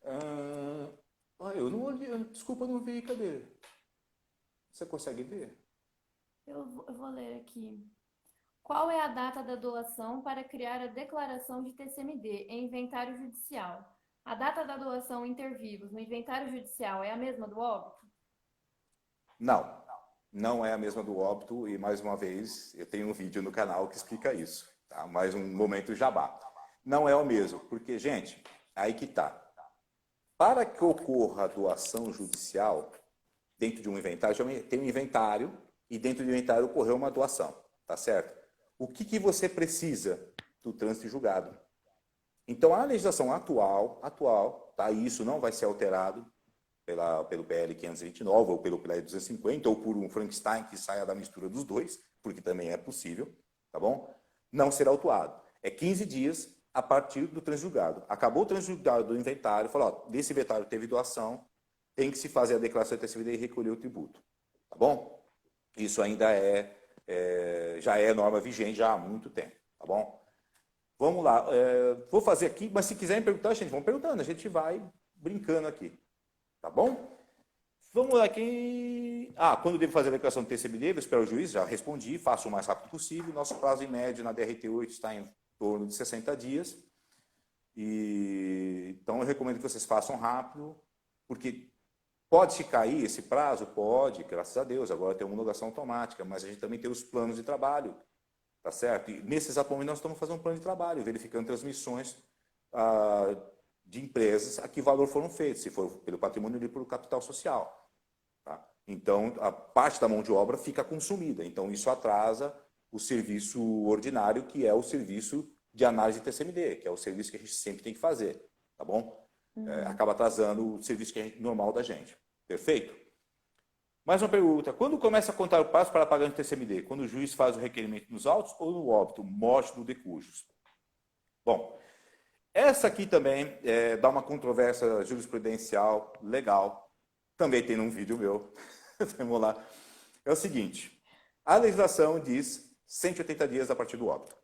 Eu não olhei, desculpa, não vi, cadê? Você consegue ver? Eu vou ler aqui. Qual é a data da doação para criar a declaração de TCMD em inventário judicial? A data da doação inter vivos no inventário judicial é a mesma do óbito? Não, não é a mesma do óbito e, mais uma vez, eu tenho um vídeo no canal que explica isso. Tá? Mais um momento jabá. Não é o mesmo, porque, gente, aí que tá. Para que ocorra a doação judicial, dentro de um inventário, tem um inventário e dentro do inventário ocorreu uma doação, tá certo? O que você precisa do trânsito julgado? Então, a legislação atual, tá? Isso não vai ser alterado pelo PL 529 ou pelo PL 250 ou por um Frankenstein que saia da mistura dos dois, porque também é possível, tá bom? Não será autuado. É 15 dias a partir do transjulgado. Acabou o transjulgado do inventário, falou, ó, desse inventário teve doação, tem que se fazer a declaração de TCMD e recolher o tributo, tá bom? Isso ainda já é norma vigente já há muito tempo, tá bom? Vamos lá, vou fazer aqui, mas se quiserem perguntar, gente, vão perguntando, a gente vai brincando aqui, tá bom? Vamos lá, quando devo fazer a declaração do TCMD, vou esperar o juiz, já respondi, faço o mais rápido possível, nosso prazo em médio na DRT8 está em torno de 60 dias, então eu recomendo que vocês façam rápido, porque pode se cair esse prazo? Pode, graças a Deus, agora tem homologação automática, mas a gente também tem os planos de trabalho, tá certo? E nesse exato momento nós estamos fazendo um plano de trabalho, verificando transmissões de empresas a que valor foram feitos, se for pelo patrimônio ou pelo capital social. Tá? Então, a parte da mão de obra fica consumida, então isso atrasa o serviço ordinário, que é o serviço de análise de TCMD, que é o serviço que a gente sempre tem que fazer, tá bom? Acaba atrasando o serviço normal da gente. Perfeito? Mais uma pergunta. Quando começa a contar o prazo para pagamento de TCMD? Quando o juiz faz o requerimento nos autos ou no óbito, morte do decujus? Bom, essa aqui também dá uma controvérsia jurisprudencial legal. Também tem num vídeo meu. Vamos lá. É o seguinte. A legislação diz 180 dias a partir do óbito.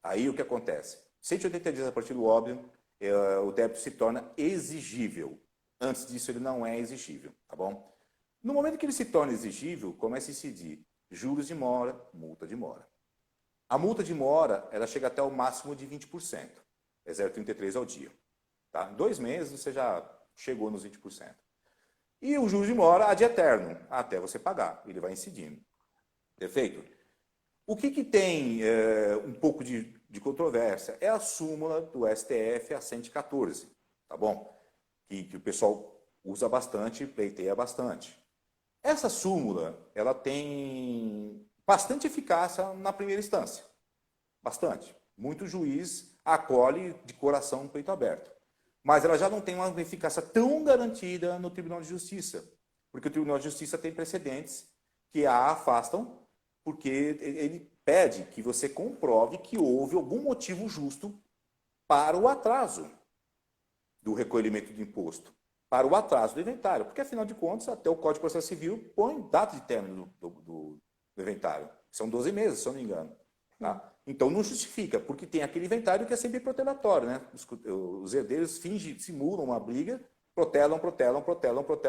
Aí o que acontece? 180 dias a partir do óbito, o débito se torna exigível. Antes disso, ele não é exigível, tá bom? No momento que ele se torna exigível, começa a incidir juros de mora, multa de mora. A multa de mora, ela chega até o máximo de 20%. É 0,33 ao dia. Tá? Em 2 meses, você já chegou nos 20%. E o juros de mora, ad eterno, até você pagar. Ele vai incidindo. Perfeito? O que tem um pouco de controvérsia? É a súmula do STF, a 114, tá bom? Que o pessoal usa bastante, pleiteia bastante. Essa súmula, ela tem bastante eficácia na primeira instância. Bastante. Muito juiz acolhe de coração no peito aberto. Mas ela já não tem uma eficácia tão garantida no Tribunal de Justiça. Porque o Tribunal de Justiça tem precedentes que a afastam, porque ele pede que você comprove que houve algum motivo justo para o atraso do recolhimento do imposto, para o atraso do inventário. Porque, afinal de contas, até o Código de Processo Civil põe data de término do inventário. São 12 meses, se eu não me engano. Tá? Então, não justifica, porque tem aquele inventário que é sempre protelatório. Né? Os herdeiros simulam uma briga, protelam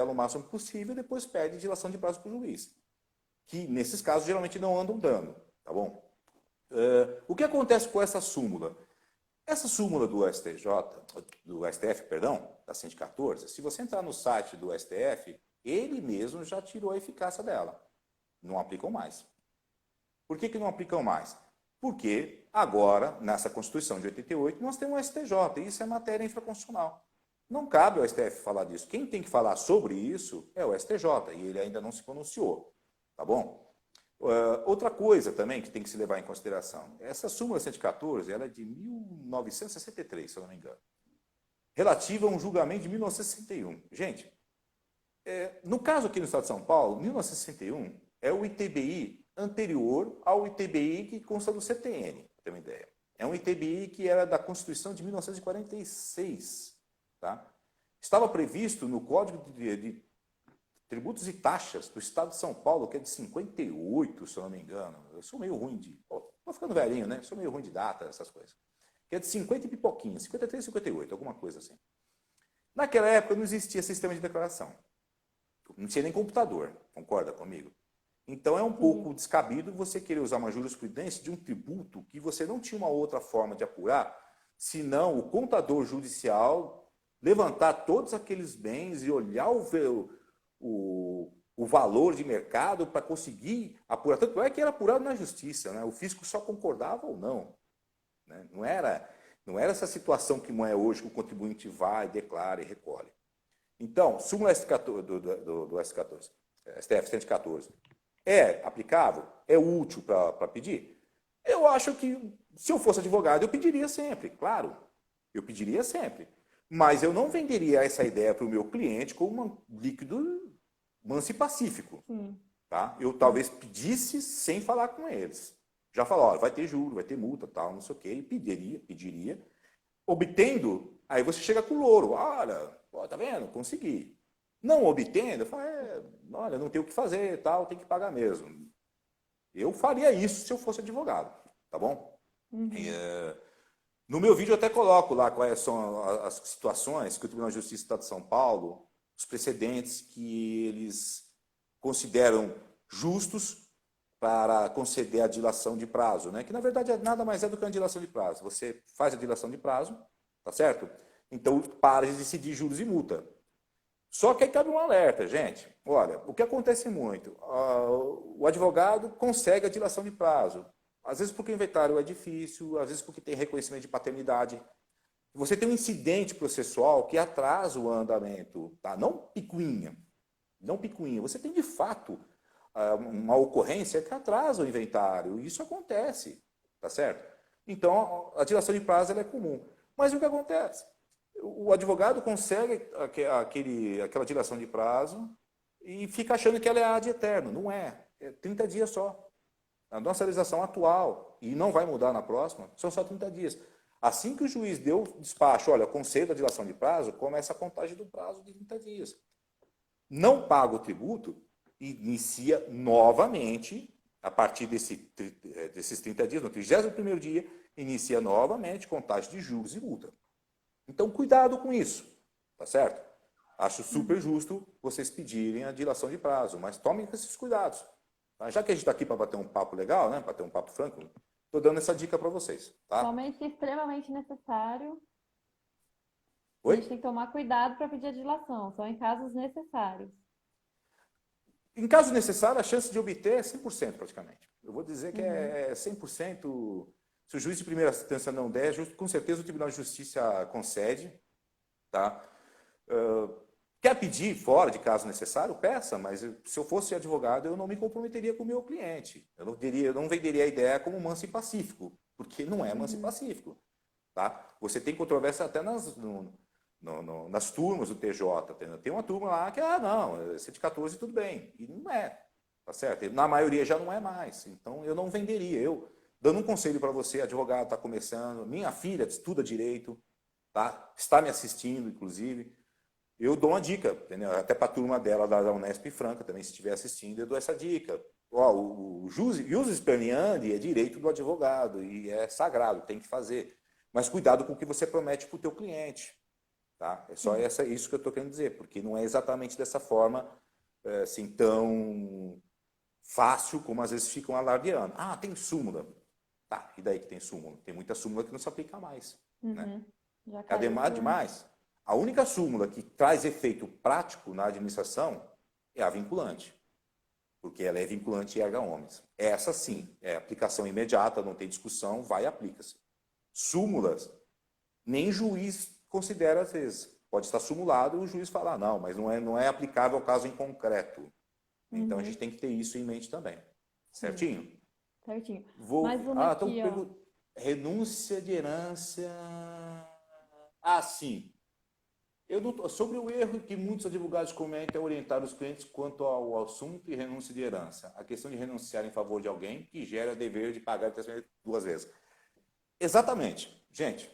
o máximo possível e depois pedem dilação de prazo para o juiz. Que, nesses casos, geralmente não andam dando. Tá bom? O que acontece com essa súmula? Essa súmula do STF, da 114, se você entrar no site do STF, ele mesmo já tirou a eficácia dela. Não aplicam mais. Por que não aplicam mais? Porque agora, nessa Constituição de 88, nós temos o STJ, e isso é matéria infraconstitucional. Não cabe ao STF falar disso. Quem tem que falar sobre isso é o STJ, e ele ainda não se pronunciou. Tá bom? Outra coisa também que tem que se levar em consideração, essa súmula 114, ela é de 1963, se eu não me engano, relativa a um julgamento de 1961. Gente, no caso aqui no Estado de São Paulo, 1961 é o ITBI anterior ao ITBI que consta do CTN, para ter uma ideia. É um ITBI que era da Constituição de 1946. Tá? Estava previsto no Código de Tributos e Taxas do Estado de São Paulo, que é de 58, se eu não me engano. Eu sou meio ruim de... Estou ficando velhinho, né? Sou meio ruim de data, essas coisas. que é de 50 e pipoquinha, 53, 58, alguma coisa assim. Naquela época não existia sistema de declaração. Não tinha nem computador, concorda comigo? Então é um pouco descabido você querer usar uma jurisprudência de um tributo que você não tinha uma outra forma de apurar, senão o contador judicial levantar todos aqueles bens e olhar o valor de mercado para conseguir apurar. Tanto é que era apurado na justiça, né? O fisco só concordava ou não. Né? Não era essa situação que não é hoje, que o contribuinte vai, declara e recolhe. Então, súmula S14, do S14, STF 114, é aplicável? É útil para pedir? Eu acho que, se eu fosse advogado, eu pediria sempre, claro. Eu pediria sempre. Mas eu não venderia essa ideia para o meu cliente como um líquido manso e pacífico. Tá? Eu talvez pedisse sem falar com eles. Já falou, olha, vai ter juro, vai ter multa, tal, não sei o quê. Ele pediria. Obtendo, aí você chega com o louro. Olha, tá vendo? Consegui. Não obtendo, eu falo, olha, não tem o que fazer, tal, tem que pagar mesmo. Eu faria isso se eu fosse advogado, tá bom? No meu vídeo eu até coloco lá quais são as situações que o Tribunal de Justiça do Estado de São Paulo, os precedentes que eles consideram justos para conceder a dilação de prazo, né? Que na verdade nada mais é do que uma dilação de prazo. Você faz a dilação de prazo, tá certo? Então para de decidir juros e multa. Só que aí cabe um alerta, gente. Olha, o que acontece muito, o advogado consegue a dilação de prazo. Às vezes porque o inventário é difícil, às vezes porque tem reconhecimento de paternidade. Você tem um incidente processual que atrasa o andamento, tá? Não picuinha. Você tem de fato uma ocorrência que atrasa o inventário. E isso acontece, tá certo? Então, a dilação de prazo ela é comum. Mas o que acontece? O advogado consegue aquela dilação de prazo e fica achando que ela é ad eterno. Não é. É 30 dias só. A nossa legislação atual, e não vai mudar na próxima, são só 30 dias. Assim que o juiz deu despacho, olha, concedo a dilação de prazo, começa a contagem do prazo de 30 dias. Não paga o tributo, inicia novamente, a partir desses 30 dias, no 31º dia, inicia novamente contagem de juros e multa. Então, cuidado com isso, tá certo? Acho super justo vocês pedirem a dilação de prazo, mas tomem esses cuidados. Tá? Já que a gente está aqui para bater um papo legal, né, para ter um papo franco, estou dando essa dica para vocês. Tá? Somente extremamente necessário. Oi? A gente tem que tomar cuidado para pedir a dilação, só em casos necessários. Em caso necessário, a chance de obter é 100% praticamente. Eu vou dizer que é 100%. Se o juiz de primeira instância não der, com certeza o Tribunal de Justiça concede. Tá? Quer pedir fora de caso necessário? Peça, mas se eu fosse advogado, eu não me comprometeria com o meu cliente. Eu não venderia a ideia como manso e pacífico, porque não é manso e pacífico. Tá? Você tem controvérsia até nas turmas do TJ. Tem uma turma lá que, não, 114 tudo bem. E não é, tá certo? Na maioria já não é mais. Então, eu não venderia. Dando um conselho para você, advogado, está começando, minha filha estuda direito, tá? Está me assistindo, inclusive, eu dou uma dica, entendeu? Até para a turma dela da Unesp Franca, também, se estiver assistindo, eu dou essa dica. O jus superniandi é direito do advogado, e é sagrado, tem que fazer. Mas cuidado com o que você promete para o teu cliente. Tá? É só isso que eu estou querendo dizer, porque não é exatamente dessa forma assim, tão fácil como às vezes ficam alardeando. Tem súmula. Tá, e daí que tem súmula? Tem muita súmula que não se aplica mais. Né? Ademais, demais, a única súmula que traz efeito prático na administração é a vinculante. Porque ela é vinculante erga omnes. Essa sim, é aplicação imediata, não tem discussão, vai e aplica-se. Súmulas, nem juiz considera às vezes. Pode estar sumulado e o juiz falar, não, mas não é aplicável ao caso em concreto. Então a gente tem que ter isso em mente também. Certinho? Certinho. Mais uma aqui, então, renúncia de herança. Sim. Sobre o erro que muitos advogados cometem é orientar os clientes quanto ao assunto e renúncia de herança. A questão de renunciar em favor de alguém que gera dever de pagar duas vezes. Exatamente. Gente,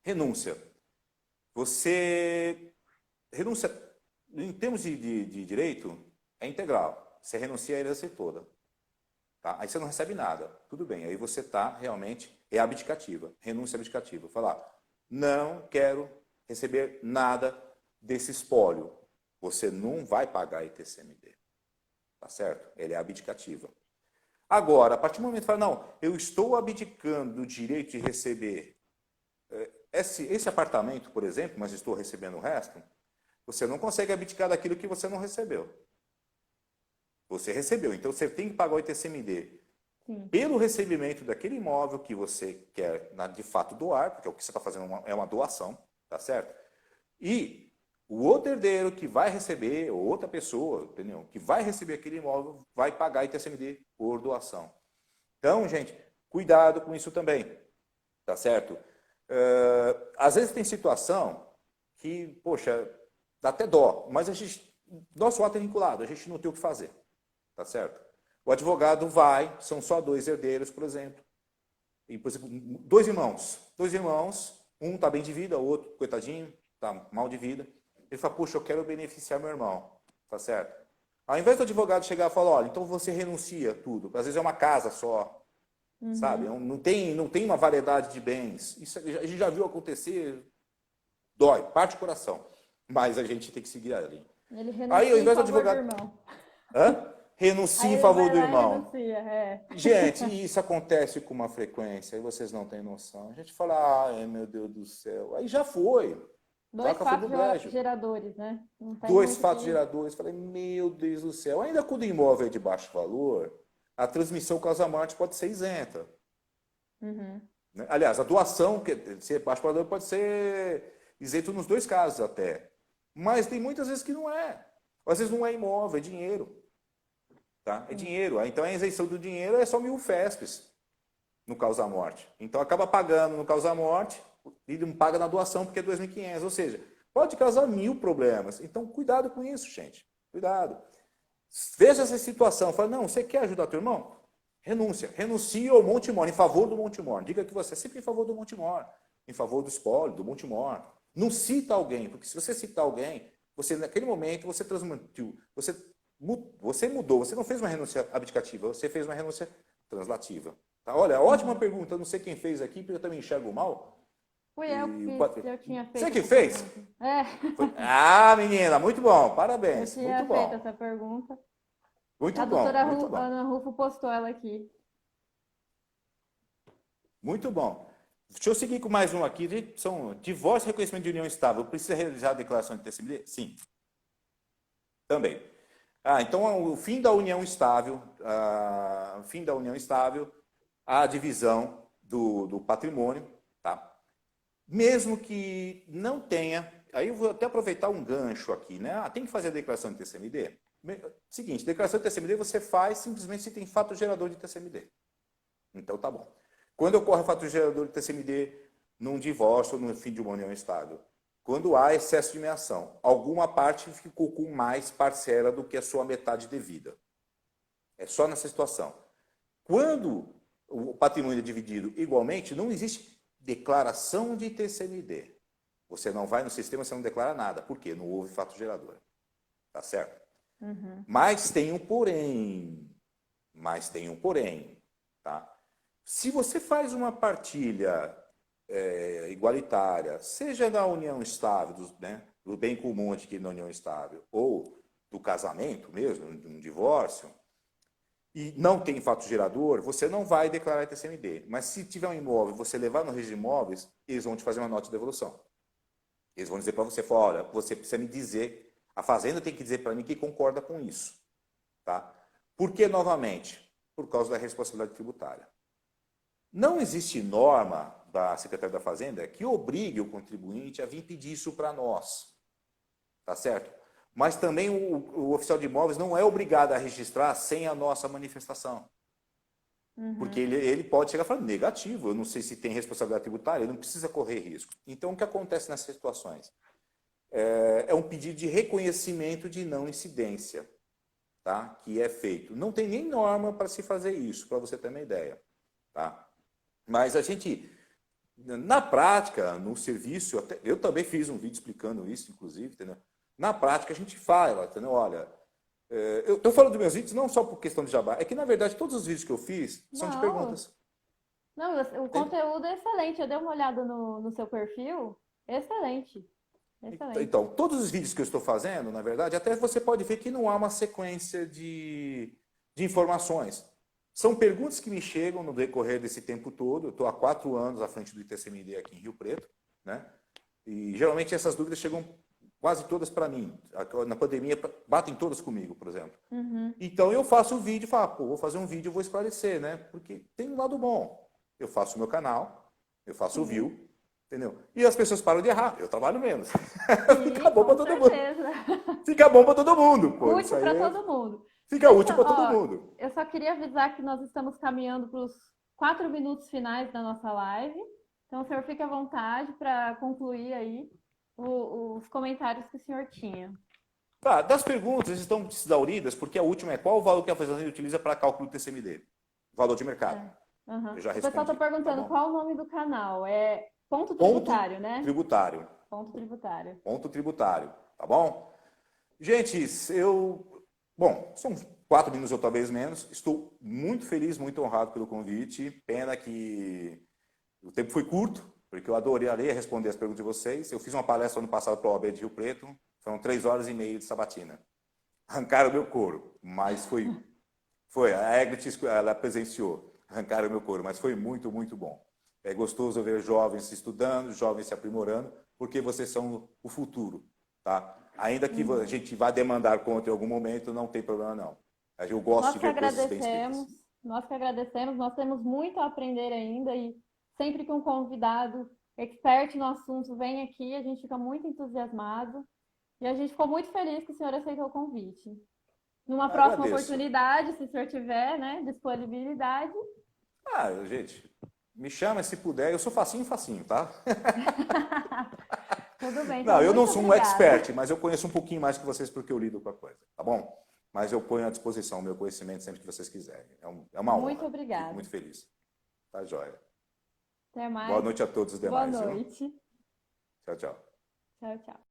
renúncia. Renúncia, em termos de direito, é integral. Você renuncia a herança toda. Tá? Aí você não recebe nada. Tudo bem. Aí você está realmente é abdicativa, renúncia abdicativa. Falar, não quero receber nada desse espólio. Você não vai pagar ITCMD. Tá certo? Ela é abdicativa. Agora, a partir do momento que fala, não, eu estou abdicando do direito de receber esse apartamento, por exemplo, mas estou recebendo o resto, você não consegue abdicar daquilo que você não recebeu. Você recebeu, então você tem que pagar o ITCMD pelo recebimento daquele imóvel que você quer, de fato, doar, porque o que você está fazendo é uma doação, tá certo? E o outro herdeiro que vai receber, ou outra pessoa, entendeu? Que vai receber aquele imóvel, vai pagar ITCMD por doação. Então, gente, cuidado com isso também, tá certo? Às vezes tem situação que, poxa, dá até dó, mas nosso ato é vinculado, a gente não tem o que fazer, tá certo? O advogado são só 2 herdeiros, por exemplo. E, por exemplo, 2 irmãos, um está bem de vida, o outro, coitadinho, está mal de vida. Ele fala, puxa, eu quero beneficiar meu irmão, tá certo? Ao invés do advogado chegar e falar, olha, então você renuncia tudo. Às vezes é uma casa só, sabe? Não tem uma variedade de bens. Isso a gente já viu acontecer, dói, parte do coração. Mas a gente tem que seguir ali. Ele renuncia Aí, ao invés do em favor advogado... do irmão. Renuncia Aí em ele favor vai do lá e irmão. renuncia, Gente, isso acontece com uma frequência, aí vocês não têm noção. A gente fala, ai meu Deus do céu. Aí já foi. 2 Vaca foi pro brejo. fatos geradores, né? Não tem 2 muito fatos que- geradores. Falei, meu Deus do céu. Ainda quando o imóvel é de baixo valor, a transmissão causa-morte pode ser isenta. Né? Aliás, a doação, se é baixo valor, pode ser isento nos 2 casos até. Mas tem muitas vezes que não é. Às vezes não é imóvel, é dinheiro. Tá? É dinheiro. Então a isenção do dinheiro é só 1.000 FESPs no causa-morte. Então acaba pagando no causa-morte e não paga na doação porque é 2.500. Ou seja, pode causar 1.000 problemas. Então cuidado com isso, gente. Cuidado. Veja essa situação. Fala, não, você quer ajudar teu irmão? Renúncia. Renuncie ao Monte Mor, em favor do Monte Mor. Diga que você é sempre em favor do Monte Mor, em favor do espólio, do Monte Mor. Não cita alguém, porque se você citar alguém, você naquele momento você transmitiu, você mudou, você não fez uma renúncia abdicativa, você fez uma renúncia translativa. Tá? Olha, ótima pergunta, eu não sei quem fez aqui, porque eu também enxergo mal. Fui eu que fiz, eu tinha feito. Você que essa fez? pergunta. Ah, menina, muito bom, Eu parabéns, tinha muito feito bom. essa pergunta. Muito A bom, doutora muito bom. Ana Rufo postou ela aqui. Muito bom. Deixa eu seguir com mais um aqui. São divórcio e reconhecimento de união estável. Precisa realizar a declaração de TCMD? Sim. Também. Então, o fim da união estável, a divisão do patrimônio, tá? Mesmo que não tenha, aí eu vou até aproveitar um gancho aqui, né? Tem que fazer a declaração de TCMD? Seguinte, declaração de TCMD você faz simplesmente se tem fato gerador de TCMD. Então, tá bom. Quando ocorre fato gerador de TCMD num divórcio ou no fim de uma união estável? Quando há excesso de meação. Alguma parte ficou com mais parcela do que a sua metade devida. É só nessa situação. Quando o patrimônio é dividido igualmente, não existe declaração de TCMD. Você não vai no sistema, você não declara nada. Por quê? Não houve fato gerador. Tá certo? Mas tem um porém. Tá? Se você faz uma partilha igualitária, seja da união estável, do bem comum adquirido na união estável, ou do casamento mesmo, de um divórcio, e não tem fato gerador, você não vai declarar TCMD. Mas se tiver um imóvel, você levar no registro de imóveis, eles vão te fazer uma nota de devolução. Eles vão dizer para você, olha, você precisa me dizer, a fazenda tem que dizer para mim que concorda com isso. Tá? Por que, novamente? Por causa da responsabilidade tributária. Não existe norma da Secretaria da Fazenda que obrigue o contribuinte a vir pedir isso para nós. Tá certo? Mas também o oficial de imóveis não é obrigado a registrar sem a nossa manifestação. Porque ele pode chegar e falar, negativo, eu não sei se tem responsabilidade tributária, ele não precisa correr risco. Então, o que acontece nessas situações? É um pedido de reconhecimento de não incidência, tá? Que é feito. Não tem nem norma para se fazer isso, para você ter uma ideia. Tá? Mas a gente, na prática, no serviço, eu também fiz um vídeo explicando isso, inclusive, entendeu? Na prática, a gente fala, entendeu? Olha, eu estou falando dos meus vídeos não só por questão de jabá, é que, na verdade, todos os vídeos que eu fiz são de perguntas. Não, o conteúdo é excelente. Eu dei uma olhada no seu perfil. Excelente. Excelente. Então, todos os vídeos que eu estou fazendo, na verdade, até você pode ver que não há uma sequência de informações. São perguntas que me chegam no decorrer desse tempo todo. Eu estou há 4 anos à frente do ITCMD aqui em Rio Preto, né? E geralmente essas dúvidas chegam quase todas para mim. Na pandemia, batem todas comigo, por exemplo. Então eu faço um vídeo e falo, pô, vou fazer um vídeo e vou esclarecer, né? Porque tem um lado bom. Eu faço o meu canal, eu faço o view, entendeu? E as pessoas param de errar, eu trabalho menos. Sim, Fica bom para com todo mundo. certeza. Fica bom para todo mundo, pô. Isso Útil aí para todo mundo. fica útil para todo Ó, mundo. eu só queria avisar que nós estamos caminhando para os 4 minutos finais da nossa live. Então, o senhor fique à vontade para concluir aí os comentários que o senhor tinha. Tá, das perguntas estão exauridas, porque a última é qual o valor que a fazenda utiliza para cálculo do TCMD? Valor de mercado. Uhum. Eu já O pessoal está respondi. perguntando Tá bom? qual o nome do canal. É Ponto Ponto Tributário, né? tributário. Ponto Tributário. Ponto tributário. Tá bom? Gente, bom, são 4 minutos ou talvez menos. Estou muito feliz, muito honrado pelo convite. Pena que o tempo foi curto, porque eu adoraria responder as perguntas de vocês. Eu fiz uma palestra ano passado para a OAB de Rio Preto. Foram 3 horas e meia de sabatina. Arrancaram o meu couro, mas foi a Eglit, ela presenciou. Arrancaram o meu couro, mas foi muito, muito bom. É gostoso ver jovens estudando, jovens se aprimorando, porque vocês são o futuro, tá? Ainda que a gente vá demandar conta em algum momento, não tem problema não. Eu gosto de ver coisas bem feitas. Nós que agradecemos, nós temos muito a aprender ainda e sempre que um convidado expert no assunto vem aqui, a gente fica muito entusiasmado e a gente ficou muito feliz que o senhor aceitou o convite. Numa próxima Agradeço. oportunidade, se o senhor tiver, né, disponibilidade. Gente, me chama se puder. Eu sou facinho, tá? Tudo bem. Não, Então, eu não muito sou um obrigada. expert, mas eu conheço um pouquinho mais que vocês porque eu lido com a coisa, tá bom? Mas eu ponho à disposição o meu conhecimento sempre que vocês quiserem. É uma honra. Muito obrigada. Fico muito feliz. Tá joia. Até mais. Boa noite a todos os demais. Boa noite. Viu? Tchau, tchau. Tchau, tchau.